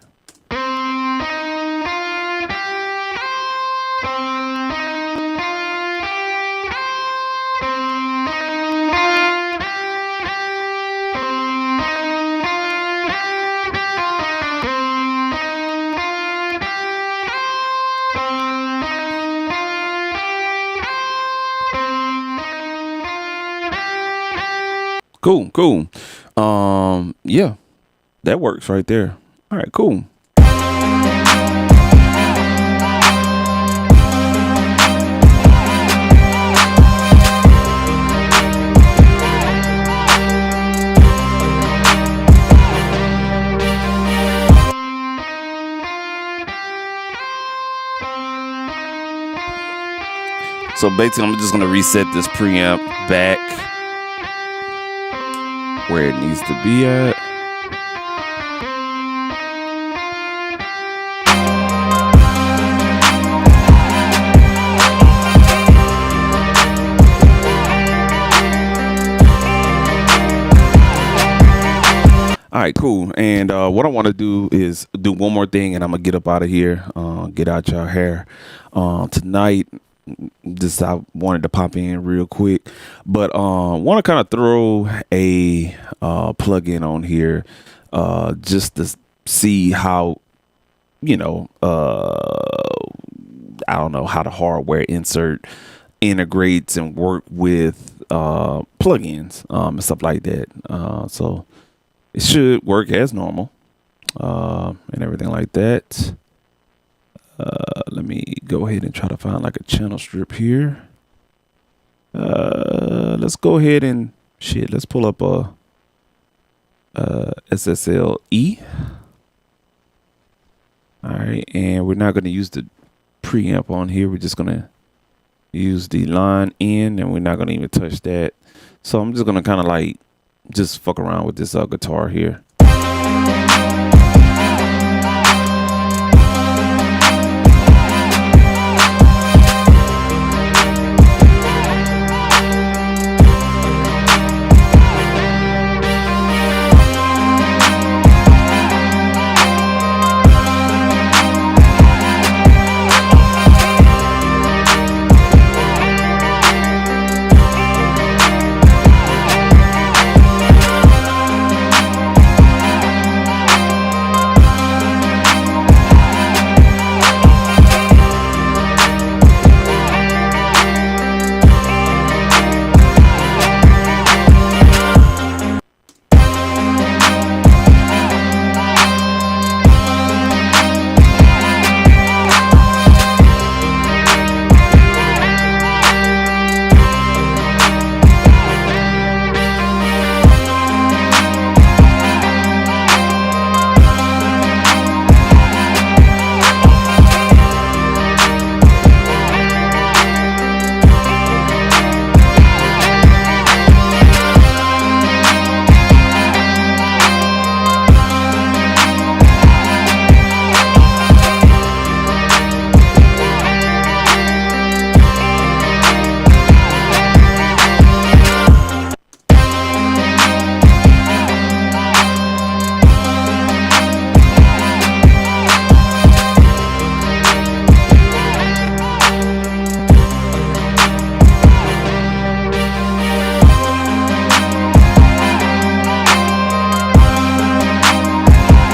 Cool. Yeah, that works right there. All right, cool. So basically, I'm just going to reset this preamp back where it needs to be at. All right, cool. And what I want to do is do one more thing, and I'm gonna get up out of here, get out y'all hair. Tonight, Just I wanted to pop in real quick, but want to kind of throw a plug-in on here, just to see how, you know, I don't know how the hardware insert integrates and work with plugins and stuff like that. So it should work as normal and everything like that. Let me go ahead and try to find like a channel strip here. Let's go ahead and let's pull up a SSLE. All right, and we're not going to use the preamp on here. We're just going to use the line in, and we're not going to even touch that. So I'm just going to kind of like just fuck around with this guitar here.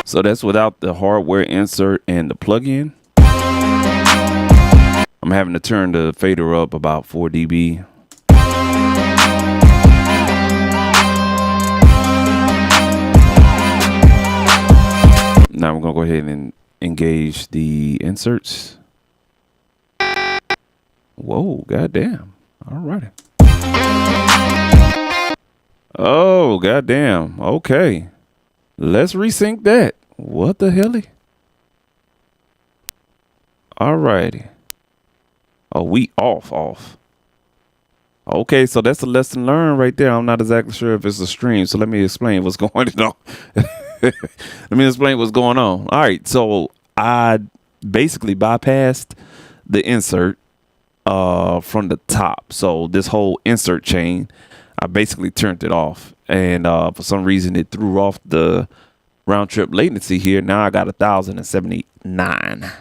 So that's without the hardware insert and the plug-in. I'm having to turn the fader up about 4 dB. Now we're gonna go ahead and engage the inserts. Whoa, goddamn. All righty. Oh, goddamn. Okay. Let's resync that. What the hell? All righty. Oh, we off. Okay, so that's a lesson learned right there. I'm not exactly sure if it's a stream, so let me explain what's going on. Let me explain what's going on. All right, so I basically bypassed the insert from the top. So this whole insert chain, I basically turned it off, and for some reason it threw off the round trip latency here. Now I got 1,079.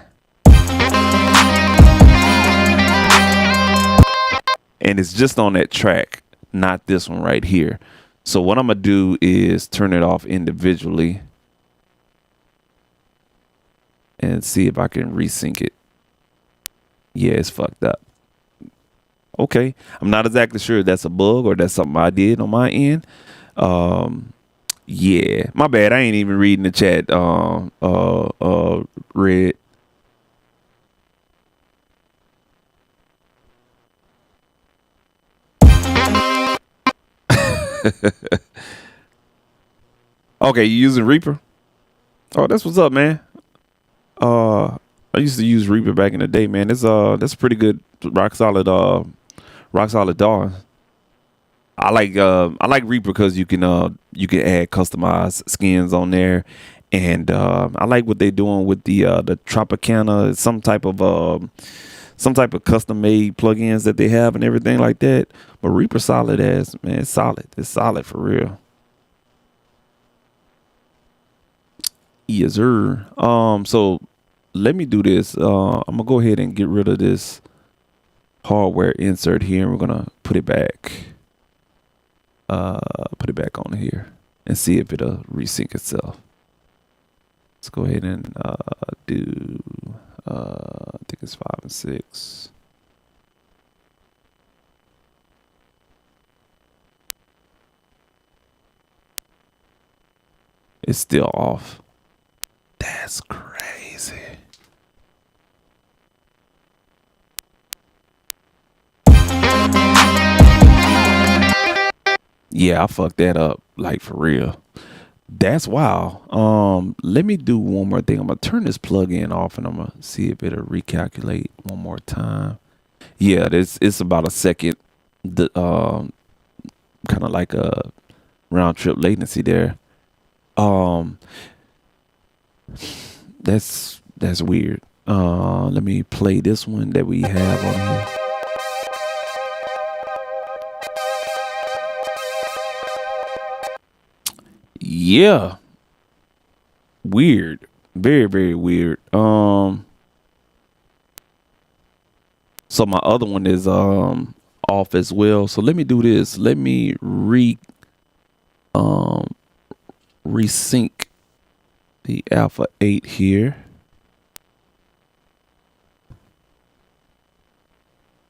And it's just on that track, not this one right here. So what I'm gonna do is turn it off individually and see if I can resync it. Yeah, it's fucked up. Okay, I'm not exactly sure if that's a bug or that's something I did on my end. Yeah, my bad. I ain't even reading the chat. Red. Okay, you using Reaper? Oh, that's what's up, man. I used to use Reaper back in the day, man. That's a pretty good rock solid DAW. I like Reaper because you can add customized skins on there, and I like what they're doing with the Tropicana, some type of custom made plugins that they have and everything like that. But Reaper solid as, man. It's solid for real. Yes, sir. So let me do this. I'm gonna go ahead and get rid of this hardware insert here, and we're gonna put it back. Put it back on here and see if it'll resync itself. Let's go ahead and do I think it's 5 and 6. It's still off. That's crazy. Yeah, I fucked that up, like for real. That's wild. Let me do one more thing. I'm gonna turn this plug-in off and I'm gonna see if it'll recalculate one more time. Yeah, it's about a second. The kind of like a round trip latency there. That's weird. Let me play this one that we have on here. Yeah, weird, very, very weird. So my other one is off as well. So let me do this. Let me resync the Alpha 8 here.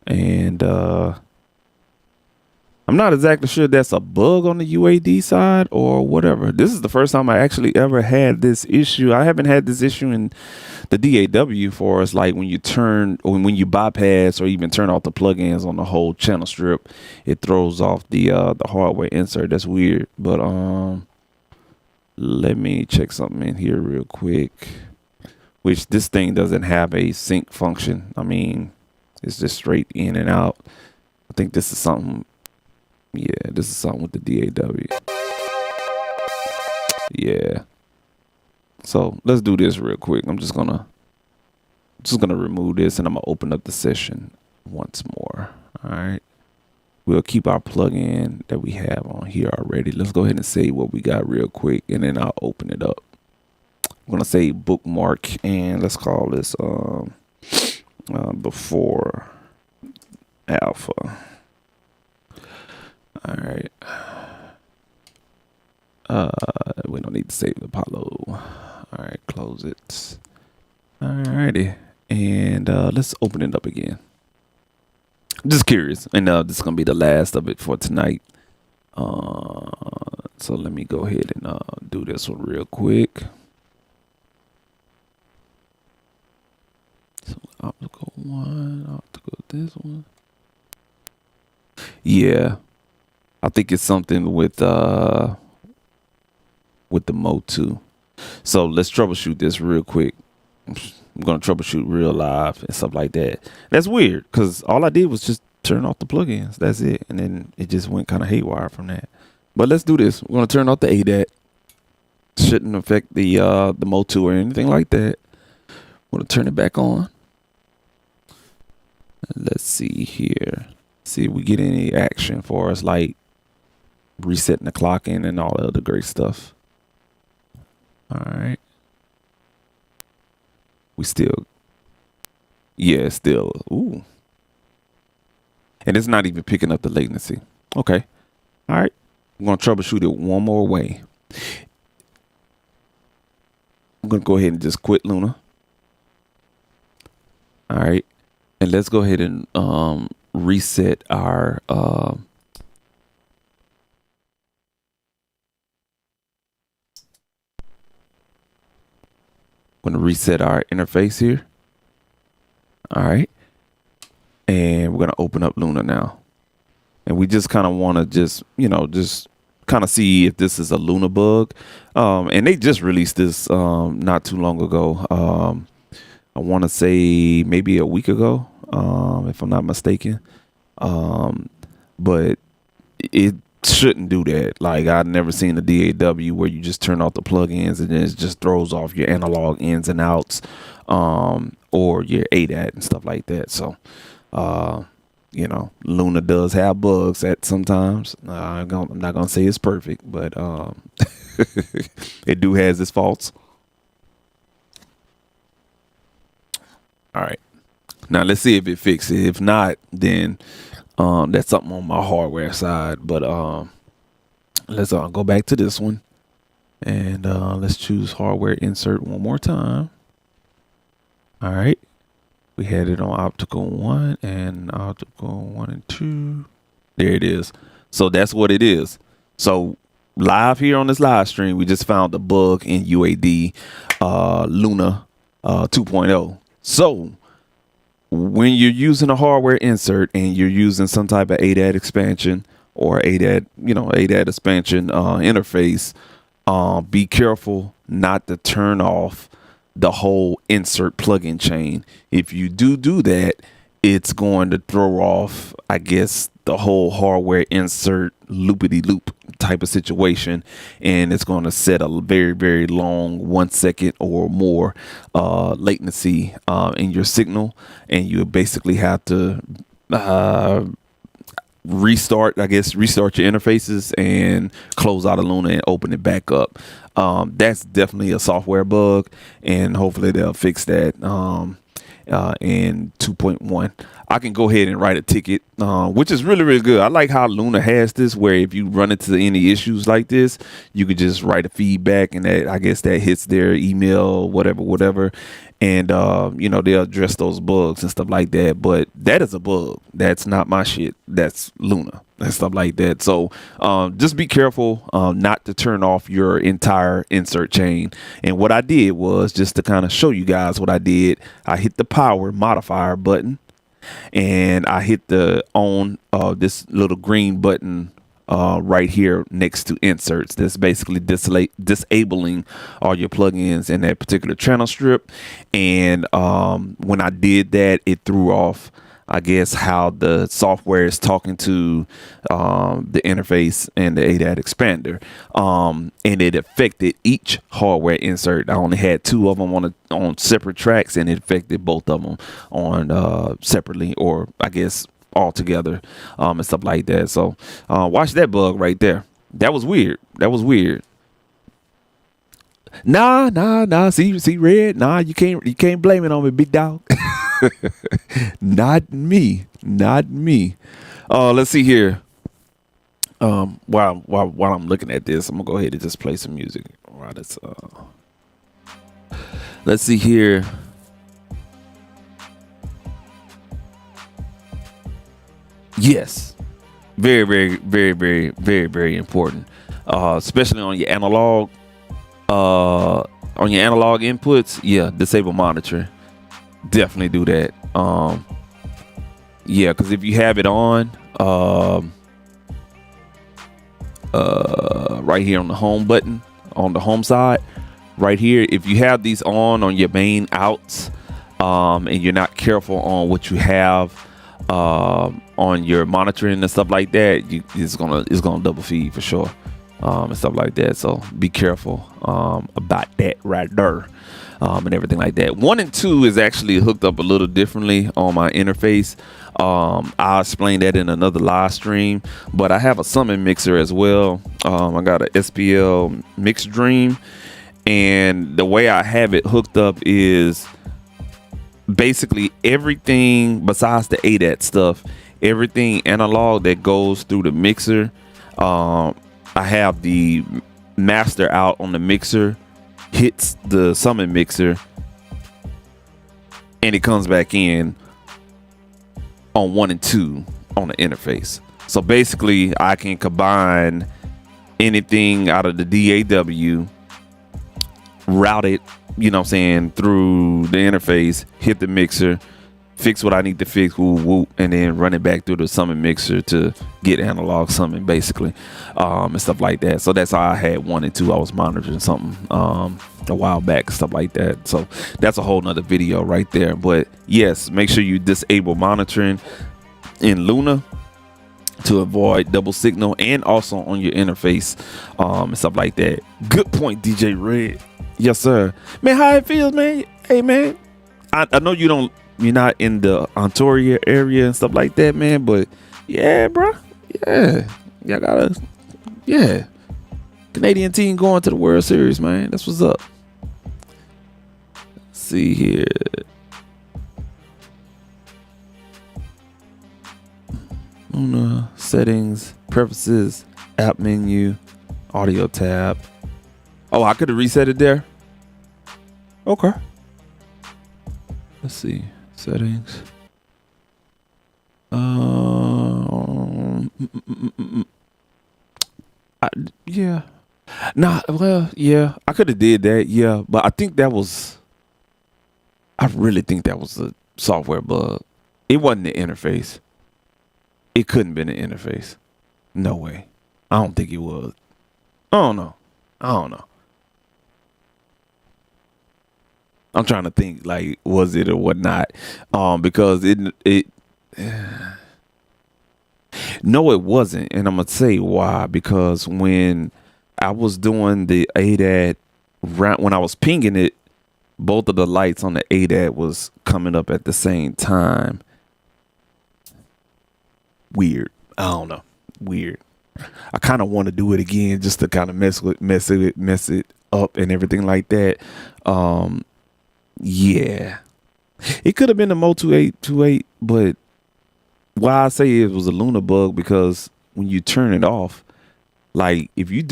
And I'm not exactly sure that's a bug on the UAD side or whatever. This is the first time I actually ever had this issue. I haven't had this issue in the DAW for us, like when you turn or when you bypass or even turn off the plugins on the whole channel strip, it throws off the hardware insert. That's weird. But let me check something in here real quick. Which this thing doesn't have a sync function. I mean, it's just straight in and out. I think this is something. Yeah, this is something with the DAW. Yeah. So let's do this real quick. I'm just gonna remove this and I'm gonna open up the session once more. All right. We'll keep our plugin that we have on here already. Let's go ahead and save what we got real quick and then I'll open it up. I'm gonna say bookmark and let's call this before alpha. All right. We don't need to save the Apollo. All right, close it. All righty, and let's open it up again. Just curious, and this is gonna be the last of it for tonight. So let me go ahead and do this one real quick. So optical one, optical this one. Yeah. I think it's something with the Mo2. So let's troubleshoot this real quick. I'm gonna troubleshoot real live and stuff like that. That's weird because all I did was just turn off the plugins. That's it, and then it just went kind of haywire from that. But let's do this. We're gonna turn off the ADAT. Shouldn't affect the Mo2 or anything like that. I'm gonna turn it back on. Let's see here. See if we get any action for us, like resetting the clock in and all the other great stuff. All right. We still, yeah, still, ooh. And it's not even picking up the latency. Okay. All right. I'm going to troubleshoot it one more way. I'm going to go ahead and just quit Luna. All right. And let's go ahead and reset our going to reset our interface here. All right. And we're going to open up Luna now. And we just kind of want to just kind of see if this is a Luna bug. And they just released this not too long ago. I want to say maybe a week ago, if I'm not mistaken. But it shouldn't do that. Like, I've never seen a DAW where you just turn off the plugins and then it just throws off your analog ins and outs, or your ADAT and stuff like that. So, Luna does have bugs at sometimes. I'm not gonna say it's perfect, but it do has its faults. All right, Now let's see if it fixes it. If not, then that's something on my hardware side. But let's go back to this one, and let's choose hardware insert one more time. All right, we had it on optical 1 and optical 1 and 2. There it is. So that's what it is. So live here on this live stream, we just found the bug in UAD Luna 2.0. So when you're using a hardware insert and you're using some type of ADAT expansion or ADAT, ADAT expansion interface, be careful not to turn off the whole insert plugin chain. If you do that, it's going to throw off, I guess, the whole hardware insert loopity-loop type of situation, and it's going to set a very, very long 1 second or more latency in your signal, and you basically have to restart your interfaces and close out of Luna and open it back up. That's definitely a software bug, and hopefully they'll fix that in 2.1. I can go ahead and write a ticket, which is really, really good. I like how Luna has this, where if you run into any issues like this, you could just write a feedback, and that, I guess, that hits their email, whatever. And, they'll address those bugs and stuff like that. But that is a bug. That's not my shit. That's Luna and stuff like that. So just be careful not to turn off your entire insert chain. And what I did was, just to kind of show you guys what I did, I hit the power modifier button, and I hit the on this little green button right here next to inserts. That's basically disabling all your plugins in that particular channel strip. And when I did that, it threw off, I guess, how the software is talking to the interface and the ADAT expander, and it affected each hardware insert. I only had 2 of them on separate tracks, and it affected both of them on separately, or I guess all together, and stuff like that. So watch that bug right there. That was weird. Nah. See, Red. Nah, you can't blame it on me, big dog. Not me. Let's see here. While I'm looking at this, I'm gonna go ahead and just play some music. Right, let's see here. Yes, very important, especially on your analog inputs. Yeah, disable monitoring. Definitely do that. Yeah, because if you have it on right here on the home button, on the home side right here, if you have these on your main outs, and you're not careful on what you have on your monitoring and stuff like that, it's gonna double feed for sure, and stuff like that. So be careful about that right there, and everything like that. 1 and 2 is actually hooked up a little differently on my interface. I'll explain that in another live stream, but I have a summon mixer as well. I got a SPL Mix Dream, and the way I have it hooked up is basically everything besides the ADAT stuff, everything analog that goes through the mixer. I have the master out on the mixer, hits the summon mixer, and it comes back in on 1 and 2 on the interface. So basically I can combine anything out of the DAW, route it, through the interface, hit the mixer, fix what I need to fix, whoop, and then run it back through the summon mixer to get analog summon, basically, and stuff like that. So that's how I had 1 and 2. I was monitoring something a while back, stuff like that. So that's a whole nother video right there. But yes, make sure you disable monitoring in Luna to avoid double signal, and also on your interface, and stuff like that. Good point, DJ Red. Yes, sir. Man, how it feels, man. Hey, man, I know you're not in the Ontario area and stuff like that, man, but yeah, bro. Yeah. Y'all gotta, Canadian team going to the World Series, man. That's what's up. Let's see here. Luna settings, preferences, app menu, audio tab. Oh, I could have reset it there. Okay. Let's see. Settings. Yeah. Nah, well, yeah. I could have did that, yeah. But I really think that was a software bug. It wasn't the interface. It couldn't been the interface. No way. I don't think it was. I don't know. I'm trying to think, like, was it or whatnot? Because it no, it wasn't, and I'm gonna say why. Because when I was doing the ADAT when I was pinging it, both of the lights on the ADAT was coming up at the same time. Weird. I don't know. Weird. I kind of want to do it again just to kind of mess it up and everything like that. Yeah, it could have been the Mo 2828, but why I say it was a Luna bug, because when you turn it off, like if you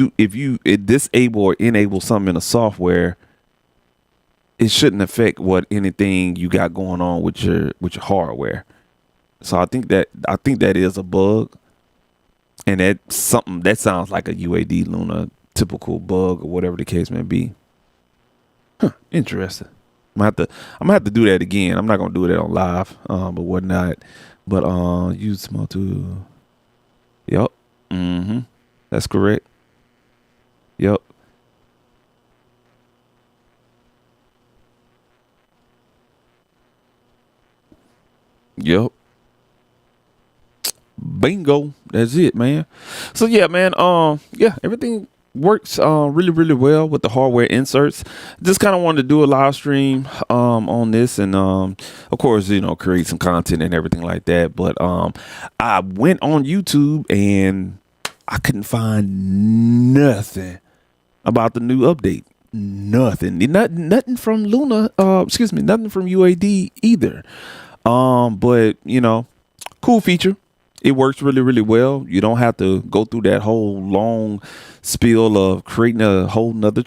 disable or enable something in the software, it shouldn't affect anything you got going on with your hardware. So I think that is a bug, and that's something that sounds like a UAD Luna typical bug or whatever the case may be. Interesting. I'm gonna have to do that again. I'm not gonna do that on live, but whatnot. But use small tool. Yep. That's correct. Yep. Yep. Bingo. That's it, man. So yeah, man. Yeah, everything works really well with the hardware inserts. Just kind of wanted to do a live stream on this, and of course, create some content and everything like that. But I went on YouTube and I couldn't find nothing about the new update. Nothing from Luna, nothing from UAD either. But cool feature. It works really well. You don't have to go through that whole long spiel of creating a whole nother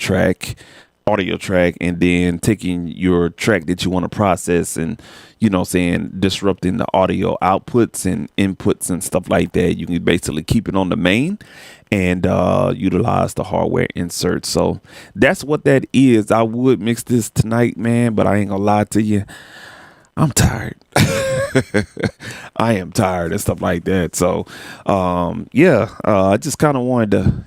audio track, and then taking your track that you want to process and, disrupting the audio outputs and inputs and stuff like that. You can basically keep it on the main and utilize the hardware insert. So that's what that is. I would mix this tonight, man, but I ain't gonna lie to you. I'm tired. I am tired and stuff like that. So, I just kind of wanted to,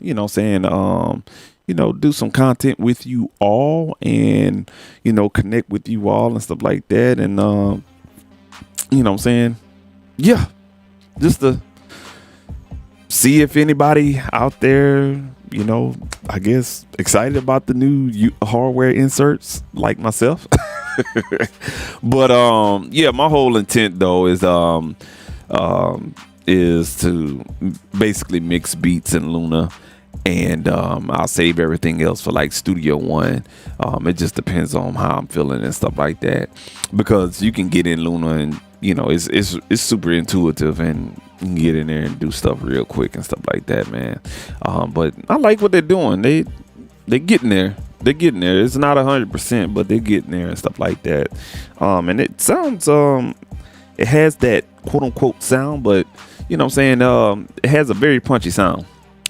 do some content with you all, and, connect with you all and stuff like that. And, yeah, just to see if anybody out there, I guess excited about the new hardware inserts like myself. But my whole intent though is to basically mix beats in Luna, and I'll save everything else for like Studio One. It just depends on how I'm feeling and stuff like that, because you can get in Luna and it's super intuitive, and you can get in there and do stuff real quick and stuff like that, man. But I like what they're doing. They're getting there. They're getting there. It's not 100%, but they're getting there and stuff like that. And it sounds, it has that quote unquote sound, but it has a very punchy sound.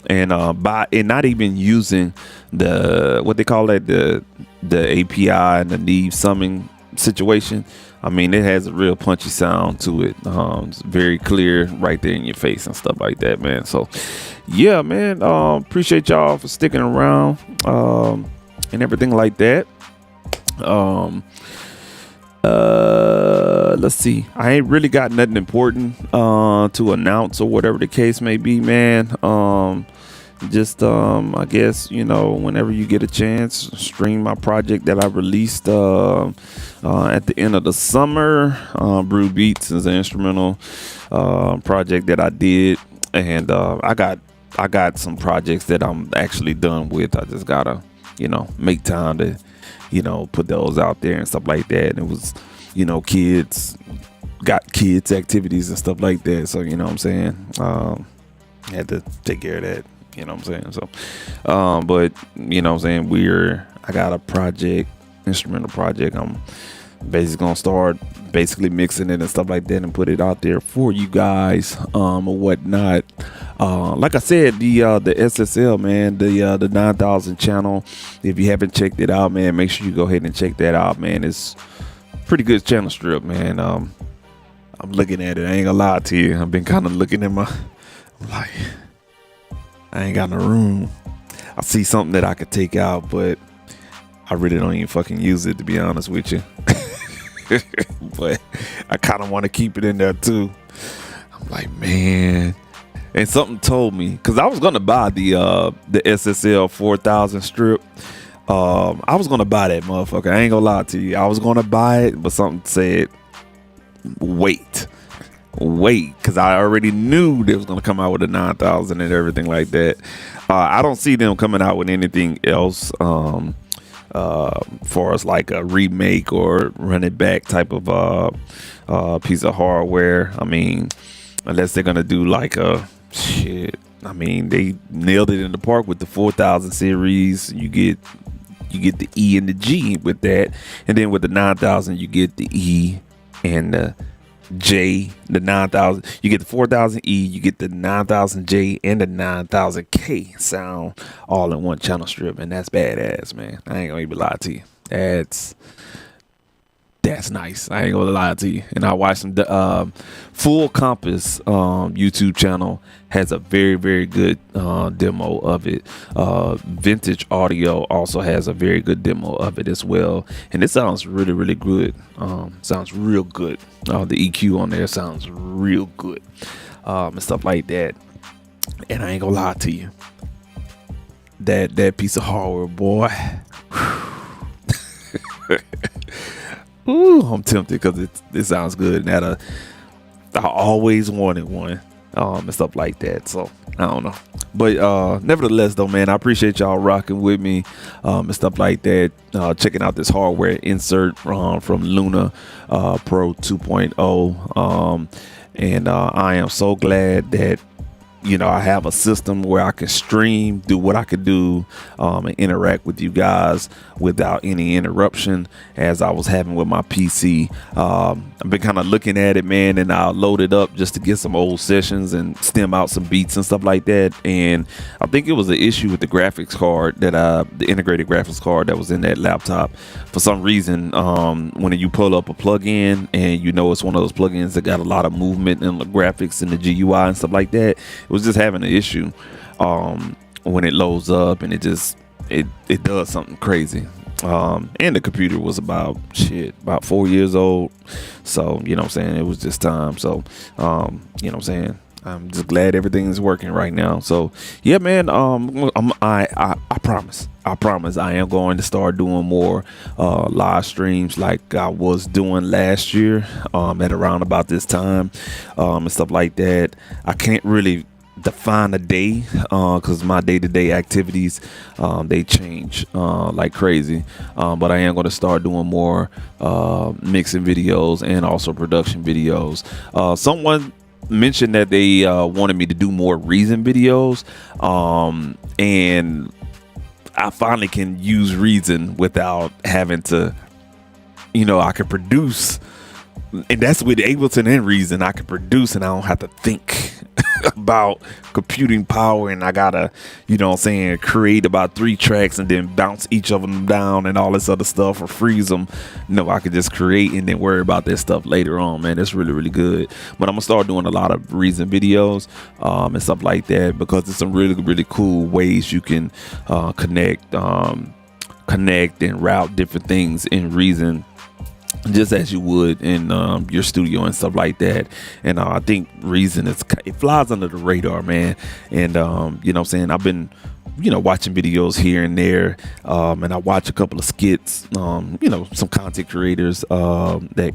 And by not even using what they call it, the API and the Neve summing situation, I mean, it has a real punchy sound to it. It's very clear right there in your face and stuff like that, man. So yeah, man, appreciate y'all for sticking around and everything like that. Let's see, I ain't really got nothing important to announce or whatever the case may be, man. Just I guess whenever you get a chance, stream my project that I released at the end of the summer. Brew Beats is an instrumental project that I did, and I got some projects that I'm actually done with. I just gotta make time to put those out there and stuff like that. And it was kids got kids activities and stuff like that. So, you know what I'm saying? Had to take care of that. You know what I'm saying? So, but you know what I'm saying? I got a project, instrumental project. I'm basically gonna start basically mixing it and stuff like that and put it out there for you guys, or whatnot. Like I said, the SSL, man, the 9000 channel. If you haven't checked it out, man, make sure you go ahead and check that out, man. It's pretty good channel strip, man. I'm looking at it. I ain't gonna lie to you. I've been kind of looking at I'm like, I ain't got no room. I see something that I could take out, but I really don't even fucking use it, to be honest with you. But I kind of want to keep it in there too. I'm like, man. And something told me, because I was gonna buy the SSL 4000 strip. I was gonna buy that motherfucker. I ain't gonna lie to you. I was gonna buy it, but something said, wait, because I already knew they was gonna come out with a 9000 and everything like that. I don't see them coming out with anything else for us, like a remake or run it back type of piece of hardware. I mean, unless they're gonna do like a shit. I mean, they nailed it in the park with the 4000 series. You get the E and the G with that, and then with the 9000 you get the E and the J. The 9000, you get the 4000 E, you get the 9000 J and the 9000 K sound all in one channel strip, and that's badass, man. I ain't gonna even lie to you. That's nice. I ain't gonna lie to you. And I watched some Full Compass YouTube channel has a very, very good demo of it. Vintage Audio also has a very good demo of it as well. And it sounds really, really good. Sounds real good. The EQ on there sounds real good. And stuff like that. And I ain't gonna lie to you. That piece of hardware, boy. Ooh, I'm tempted because it sounds good, and I always wanted one, and stuff like that. So I don't know, but nevertheless, though, man, I appreciate y'all rocking with me, and stuff like that. Checking out this hardware insert from Luna Pro 2.0, and I am so glad that, you know, I have a system where I can stream, do what I could do, and interact with you guys without any interruption, as I was having with my PC. I've been kind of looking at it, man, and I'll load it up just to get some old sessions and stem out some beats and stuff like that. And I think it was an issue with the graphics card the integrated graphics card that was in that laptop. For some reason, when you pull up a plugin, and you know it's one of those plugins that got a lot of movement in the graphics and the GUI and stuff like that, it was just having an issue when it loads up, and it does something crazy. And the computer was about 4 years old, so you know what I'm saying, it was just time. So you know what I'm saying, I'm just glad everything is working right now. So yeah, man, I promise I am going to start doing more live streams like I was doing last year at around about this time, and stuff like that. I can't really define a day because my day-to-day activities they change like crazy, but I am going to start doing more mixing videos and also production videos. Someone mentioned that they wanted me to do more Reason videos, and I finally can use Reason without having to, you know, I can produce, and that's with Ableton and Reason. I can produce and I don't have to think about computing power, and I gotta, you know what I'm saying, create about 3 tracks and then bounce each of them down and all this other stuff, or freeze them. No, I could just create and then worry about that stuff later on, man. That's really, really good. But I'm gonna start doing a lot of Reason videos and stuff like that, because there's some really, really cool ways you can connect and route different things in Reason, just as you would in your studio and stuff like that. And I think Reason it flies under the radar, man. And you know what I'm saying, I've been, you know, watching videos here and there, and I watch a couple of skits, you know, some content creators that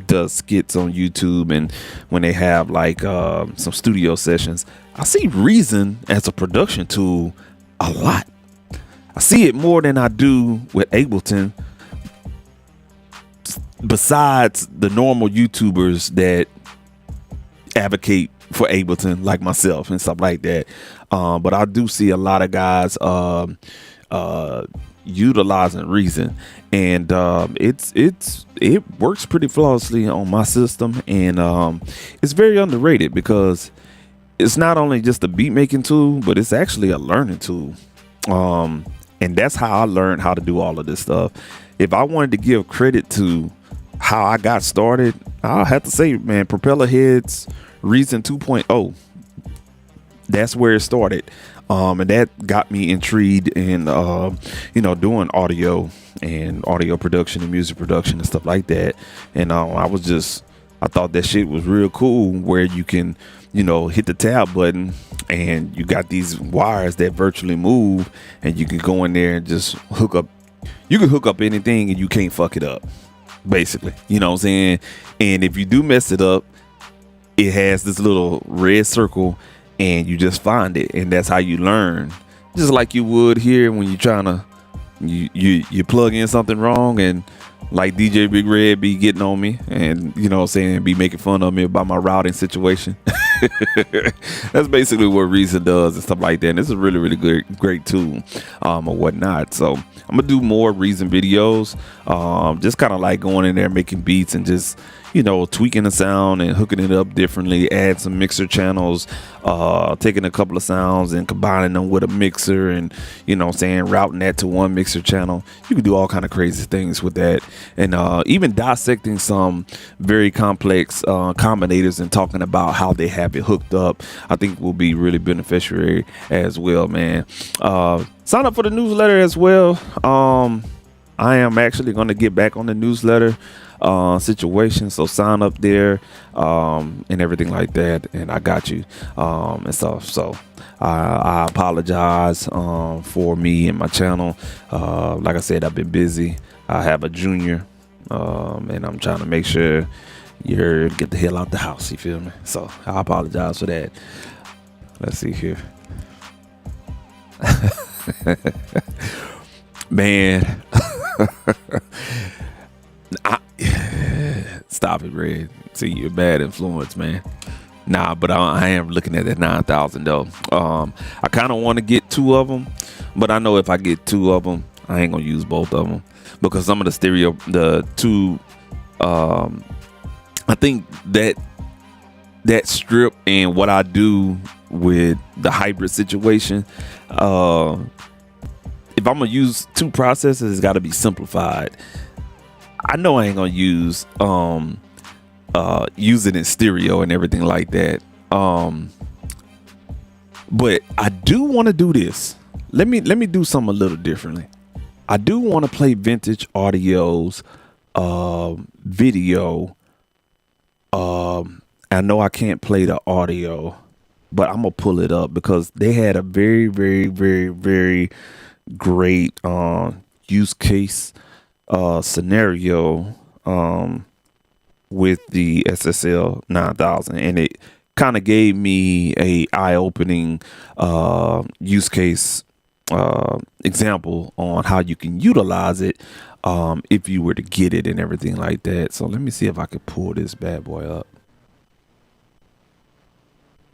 does skits on YouTube, and when they have like some studio sessions, I see Reason as a production tool a lot. I see it more than I do with Ableton. besides the normal YouTubers that advocate for Ableton, like myself and stuff like that. But I do see a lot of guys utilizing Reason, and it works pretty flawlessly on my system, and it's very underrated because it's not only just a beat making tool, but it's actually a learning tool. And that's how I learned how to do all of this stuff. If I wanted to give credit to how I got started, I'll have to say, man, Propeller Heads Reason 2.0. That's where it started. And that got me intrigued in, doing audio and audio production and music production and stuff like that. And I thought that shit was real cool, where you can, hit the tab button and you got these wires that virtually move, and you can go in there and just hook up. You can hook up anything and you can't fuck it up, basically. You know what I'm saying? And if you do mess it up, it has this little red circle, and you just find it, and that's how you learn. Just like you would here when you're trying to you plug in something wrong, and like DJ Big Red be getting on me, and be making fun of me about my routing situation. That's basically what Reason does and stuff like that. And it's a really, really great tool, or whatnot. So I'm gonna do more Reason videos, just kind of like going in there making beats and just tweaking the sound and hooking it up differently, add some mixer channels, taking a couple of sounds and combining them with a mixer, and routing that to one mixer channel. You can do all kind of crazy things with that, and even dissecting some very complex combinators and talking about how they have it hooked up, I think will be really beneficiary as well, man. Sign up for the newsletter as well. I am actually going to get back on the newsletter situation, so sign up there and everything like that, and I got you and stuff. So I apologize for me and my channel. Like I said, I've been busy. I have a junior, and I'm trying to make sure you get the hell out the house, you feel me? So I apologize for that. Let's see here. Man. Stop it, Red. See, you're a bad influence, man. Nah, but I am looking at that 9,000 though. I kind of want to get 2 of them, but I know if I get 2 of them, I ain't gonna use both of them, because some of the two, I think that strip and what I do with the hybrid situation, if I'm gonna use 2 processors, it's got to be simplified. I know I ain't gonna use it in stereo and everything like that. But I do want to do this. Let me do something a little differently. I do want to play Vintage Audio's video. I know I can't play the audio, but I'm gonna pull it up because they had a very, very, very, very great use case scenario with the SSL 9000, and it kind of gave me a eye-opening use case example on how you can utilize it if you were to get it and everything like that. So let me see if I can pull this bad boy up.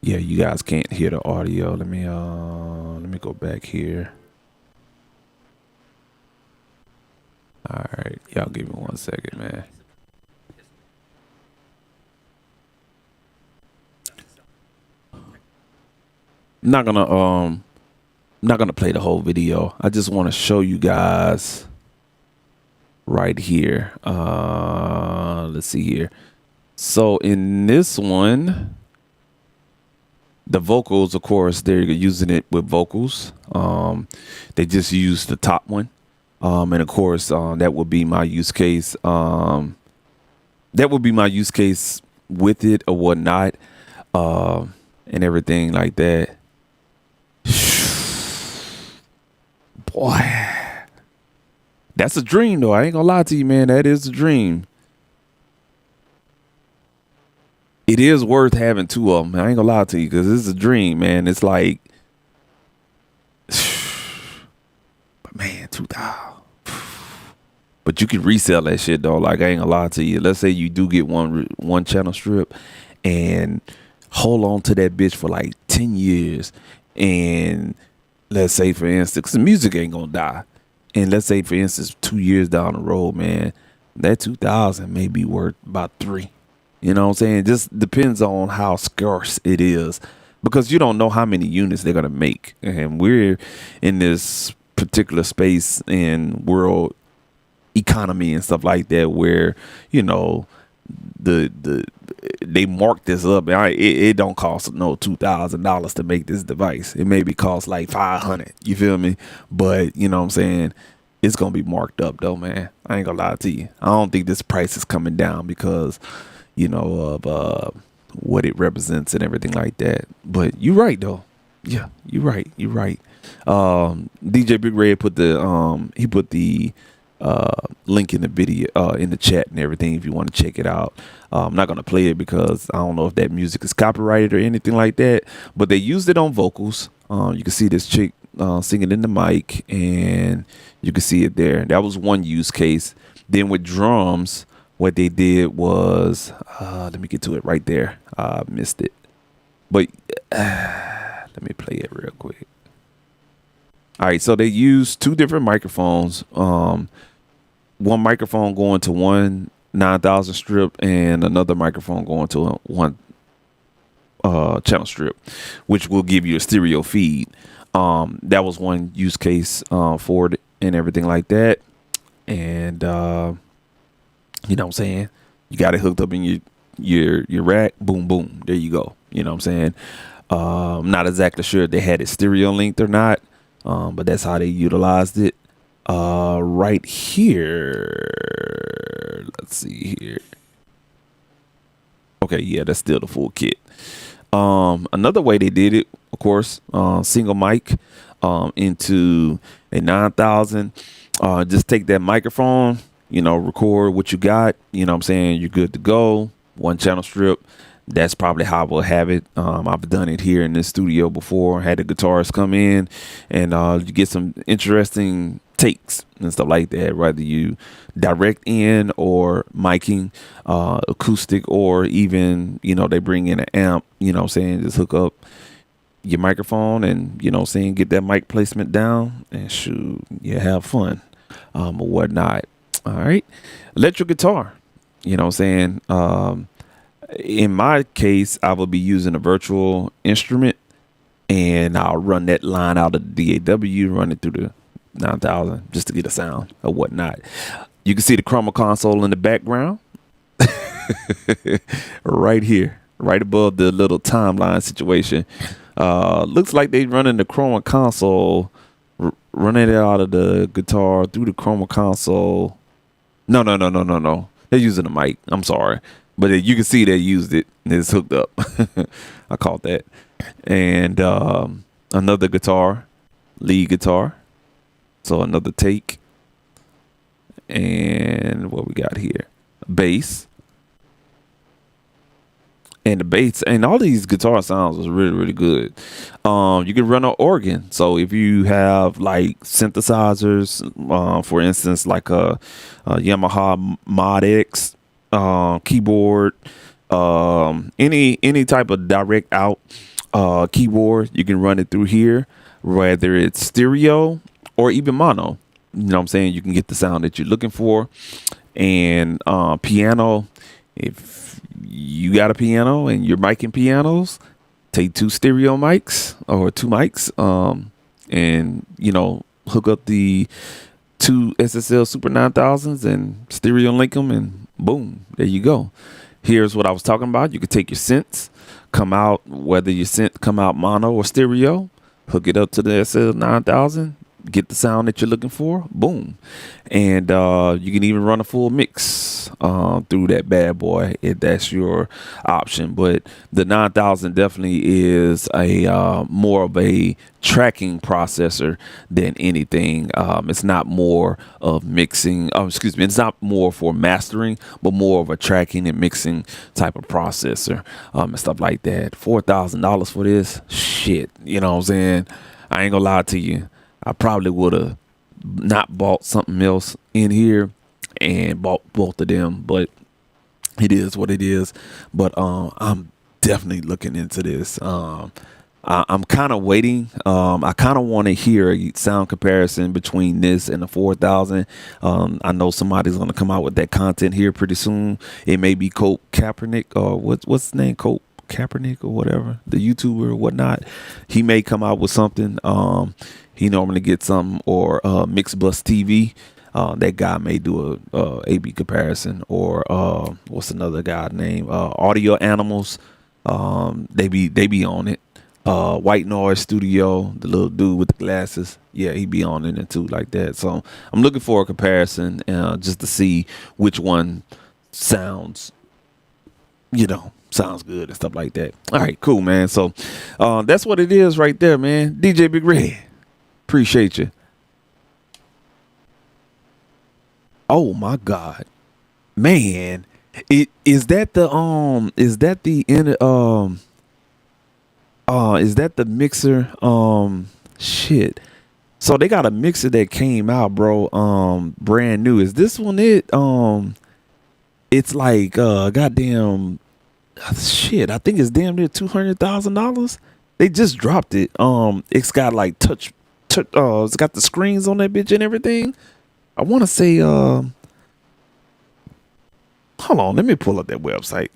Yeah, you guys can't hear the audio. Let me go back here. All right, y'all give me 1 second, man. Not gonna play the whole video. I just want to show you guys right here. Let's see here. So in this one, the vocals, of course, they're using it with vocals. They just use the top one. And of course, that would be my use case. That would be my use case with it or whatnot, and everything like that. Boy, that's a dream, though. I ain't gonna lie to you, man. That is a dream. It is worth having 2 of them. I ain't gonna lie to you, because this is a dream, man. It's like, but man, 2,000. but you can resell that shit though. Like, I ain't gonna lie to you. Let's say you do get one channel strip and hold on to that bitch for like 10 years. And let's say, for instance, 'cause the music ain't gonna die. And let's say, for instance, 2 years down the road, man, that 2000 may be worth about 3. You know what I'm saying? Just depends on how scarce it is, because you don't know how many units they're gonna make. And we're in this particular space in world economy and stuff like that, where, you know, they mark this up. It don't cost no $2,000 to make this device. It maybe cost like 500. You feel me? But you know what I'm saying, it's gonna be marked up though, man. I ain't gonna lie to you. I don't think this price is coming down because, you know, of what it represents and everything like that. But you're right though. Yeah, you're right. You're right. DJ Big Red put the he put the link in the video in the chat and everything if you want to check it out. I'm not gonna play it because I don't know if that music is copyrighted or anything like that, but they used it on vocals. You can see this chick singing in the mic, and you can see it there. That was one use case. Then with drums, what they did was let me get to it right there. I missed it, but let me play it real quick. All right, so they used 2 different microphones. One microphone going to one 9000 strip and another microphone going to one channel strip, which will give you a stereo feed. That was one use case for it and everything like that. And you know what I'm saying? You got it hooked up in your rack. Boom, boom. There you go. You know what I'm saying? I'm not exactly sure if they had it stereo linked or not. But that's how they utilized it. Right here. Let's see here. Okay, yeah, that's still the full kit. Another way they did it, of course, single mic into a 9000. Just take that microphone, you know, record what you got. You know what I'm saying? You're good to go. One channel strip. That's probably how I will have it. I've done it here in this studio before. Had the guitarists come in, and you get some interesting takes and stuff like that. Whether you direct in or miking, acoustic, or even, you know, they bring in an amp. You know what I'm saying? Just hook up your microphone and, you know what I'm saying, get that mic placement down and shoot, you have fun or whatnot. All right. Electric guitar. You know what I'm saying? In my case, I will be using a virtual instrument, and I'll run that line out of the DAW, run it through the 9000 just to get a sound or whatnot. You can see the chroma console in the background right here, right above the little timeline situation. Looks like they running the chroma console, running it out of the guitar through the chroma console. No. They're using the mic. I'm sorry. But you can see they used it and it's hooked up. I caught that. And another guitar, lead guitar. So another take. And what we got here? Bass. And the bass and all these guitar sounds was really, really good. You can run an organ. So if you have like synthesizers, for instance, like a Yamaha Mod X keyboard, any type of direct out keyboard, you can run it through here, whether it's stereo or even mono. You know what I'm saying? You can get the sound that you're looking for. And piano, if you got a piano and you're miking pianos, take 2 stereo mics or 2 mics, and, you know, hook up the 2 SSL Super 9000s and stereo link them, and boom, there you go. Here's what I was talking about. You could take your synths, come out, whether your synth come out mono or stereo, hook it up to the SL 9000, get the sound that you're looking for, boom. And you can even run a full mix through that bad boy if that's your option. But the 9000 definitely is a more of a tracking processor than anything. It's not more of mixing, it's not more for mastering, but more of a tracking and mixing type of processor and stuff like that. $4,000 for this shit, you know what I'm saying? I ain't gonna lie to you, I probably would have not bought something else in here. and bought both of them, but it is what it is. But I'm definitely looking into this. I'm kind of waiting. I kind of want to hear a sound comparison between this and the 4000. I know somebody's going to come out with that content here pretty soon. It may be Cope Kaepernick, or what's his name, Cope Kaepernick or whatever, the YouTuber or whatnot. He may come out with something. He normally gets something, or Mixbus TV. That guy may do a A/B comparison, or what's another guy name? Audio Animals. They be on it. White Noise Studio, the little dude with the glasses, yeah, he be on it too, like that. So I'm looking for a comparison, just to see which one sounds good and stuff like that. All right, cool, man. So that's what it is right there, man. DJ Big Red, appreciate you. Oh my God, man, is that the mixer? Shit. So they got a mixer that came out, bro. Brand new. Is this one it? It's like goddamn shit. I think it's damn near $200,000. They just dropped it. It's got like touch. It's got the screens on that bitch and everything. I want to say. Hold on. Let me pull up that website.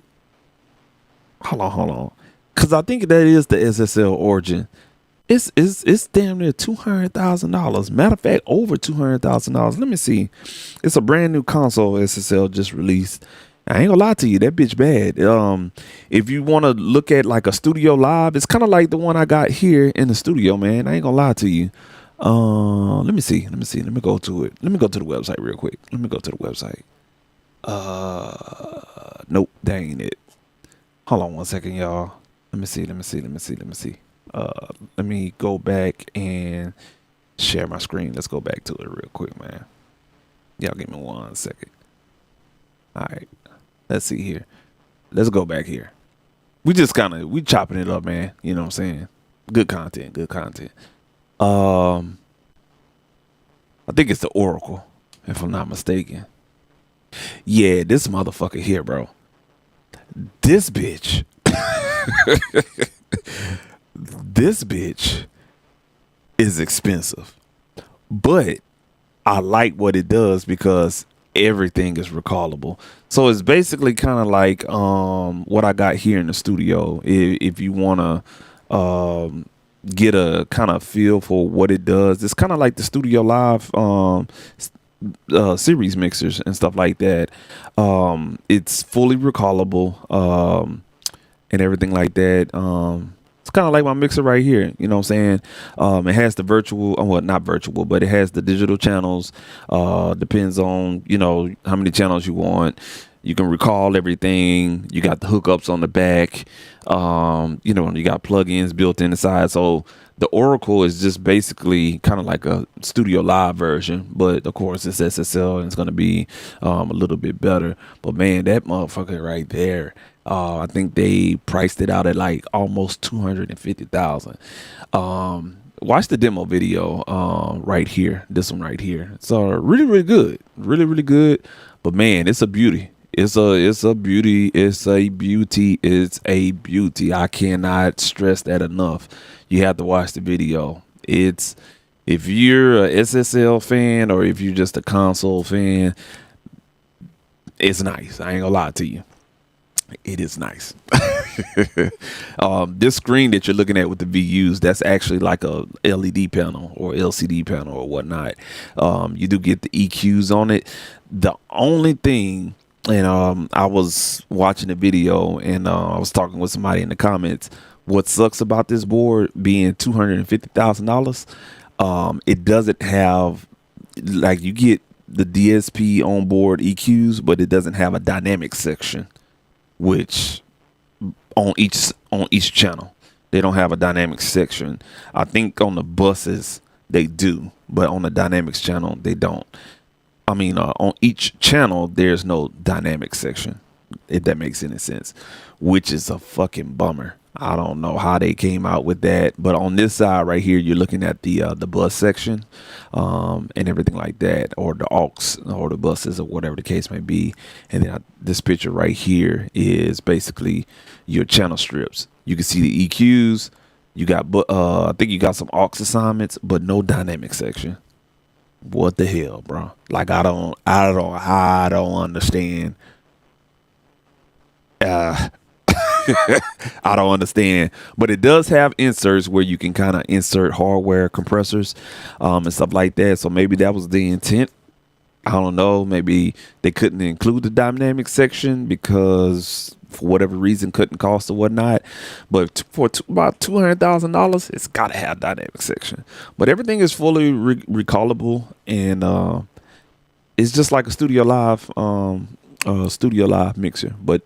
Hold on. Cause I think that is the SSL Origin. It's damn near $200,000. Matter of fact, over $200,000. Let me see. It's a brand new console SSL just released. I ain't gonna lie to you, that bitch bad. If you want to look at like a studio live, it's kind of like the one I got here in the studio, man. I ain't gonna lie to you. Let me see. Let me go to it. Let me go to the website real quick. Let me go to the website. Nope, that ain't it. Hold on one second, y'all. Let me see. Let me go back and share my screen. Let's go back to it real quick, man. Y'all give me 1 second. All right. Let's see here. Let's go back here. We chopping it up, man. You know what I'm saying? Good content. I think it's the Oracle, if I'm not mistaken. Yeah, this motherfucker here, bro. This bitch. This bitch is expensive, but I like what it does because everything is recallable. So it's basically kind of like what I got here in the studio. If you want to get a kind of feel for what it does, it's kind of like the Studio Live series mixers and stuff like that. It's fully recallable and everything like that. It's kind of like my mixer right here. You know what I'm saying? It has the virtual, well, not virtual, but it has the digital channels. Depends on, how many channels you want. You can recall everything. You got the hookups on the back. You got plugins built in the side. So the Oracle is just basically kind of like a Studio Live version, but of course it's SSL and it's going to be a little bit better. But man, that motherfucker right there, I think they priced it out at like almost $250,000. Watch the demo video right here. This one right here. It's really, really good. Really, really good. But man, it's a beauty. It's a beauty. It's a beauty. It's a beauty. I cannot stress that enough. You have to watch the video. If you're a SSL fan or if you're just a console fan, it's nice. I ain't gonna lie to you. It is nice. This screen that you're looking at with the VUs, that's actually like a LED panel or LCD panel or whatnot. You do get the EQs on it. The only thing, and I was watching the video and I was talking with somebody in the comments. What sucks about this board being $250,000, it doesn't have, like, you get the DSP on board EQs, but it doesn't have a dynamic section, which on each channel they don't have a dynamic section. I think on the buses they do, but on the dynamics channel they don't. I mean, on each channel there's no dynamic section, if that makes any sense, which is a fucking bummer. I don't know how they came out with that, but on this side right here, you're looking at the bus section, and everything like that, or the aux or the buses or whatever the case may be. And then this picture right here is basically your channel strips. You can see the EQs. You got, I think you got some aux assignments, but no dynamic section. What the hell, bro? Like I don't understand. I don't understand, but it does have inserts where you can kind of insert hardware compressors, and stuff like that. So maybe that was the intent. I don't know. Maybe they couldn't include the dynamic section because for whatever reason couldn't cost or whatnot. But for about $200,000, it's got to have dynamic section. But everything is fully recallable, and it's just like a Studio Live mixer, but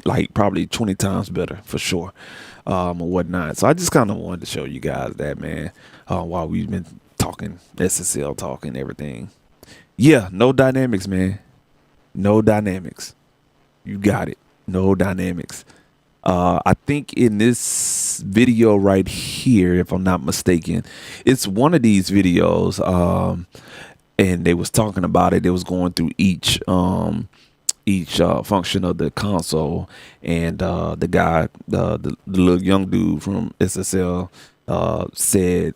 like probably 20 times better for sure, or whatnot. So I just kind of wanted to show you guys that, man, while we've been talking SSL talk and everything. Yeah, no dynamics, man. No dynamics. You got it. No dynamics. I think in this video right here, if I'm not mistaken, it's one of these videos, and they was talking about it. They was going through each function of the console, and the guy, the little young dude from SSL, said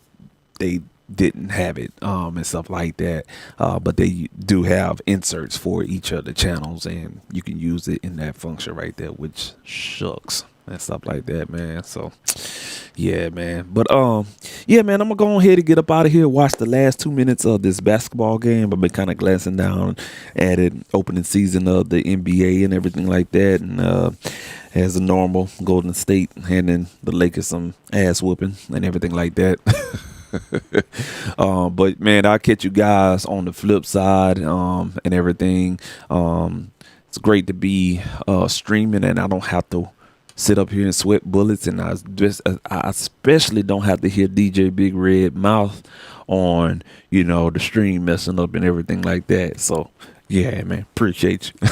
they didn't have it, and stuff like that, but they do have inserts for each of the channels, and you can use it in that function right there, which shucks and stuff like that, man. So yeah, man. But yeah, man, I'm gonna go ahead and get up out of here, watch the last 2 minutes of this basketball game. I've been kind of glancing down at it, opening season of the NBA and everything like that, and as a normal, Golden State handing the Lakers some ass whooping and everything like that. But man, I'll catch you guys on the flip side, and everything. It's great to be streaming, and I don't have to sit up here and sweat bullets, and I especially don't have to hear DJ Big Red Mouth on, the stream messing up and everything like that. So yeah, man, appreciate you.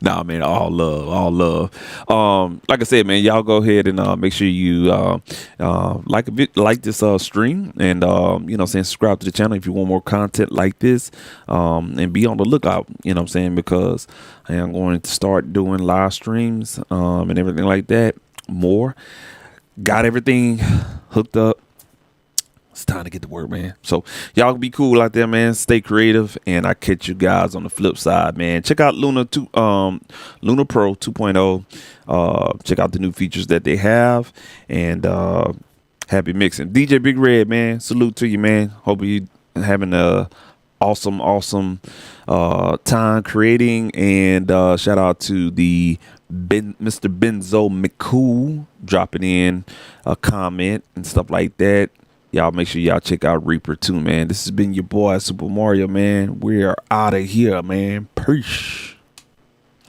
Nah, man, all love. Like I said, man, y'all go ahead and make sure you like this stream, and subscribe to the channel if you want more content like this, and be on the lookout, because I am going to start doing live streams, and everything like that more. Got everything hooked up. It's time to get to work, man. So y'all be cool out there, man. Stay creative, and I catch you guys on the flip side, man. Check out Luna Pro 2.0. Check out the new features that they have, and happy mixing. DJ Big Red, man. Salute to you, man. Hope you having a awesome time creating, and shout out to the Mr. Benzo McCool dropping in a comment and stuff like that. Y'all make sure y'all check out Reaper too, man. This has been your boy Super Mario, man. We are out of here, man. Peace.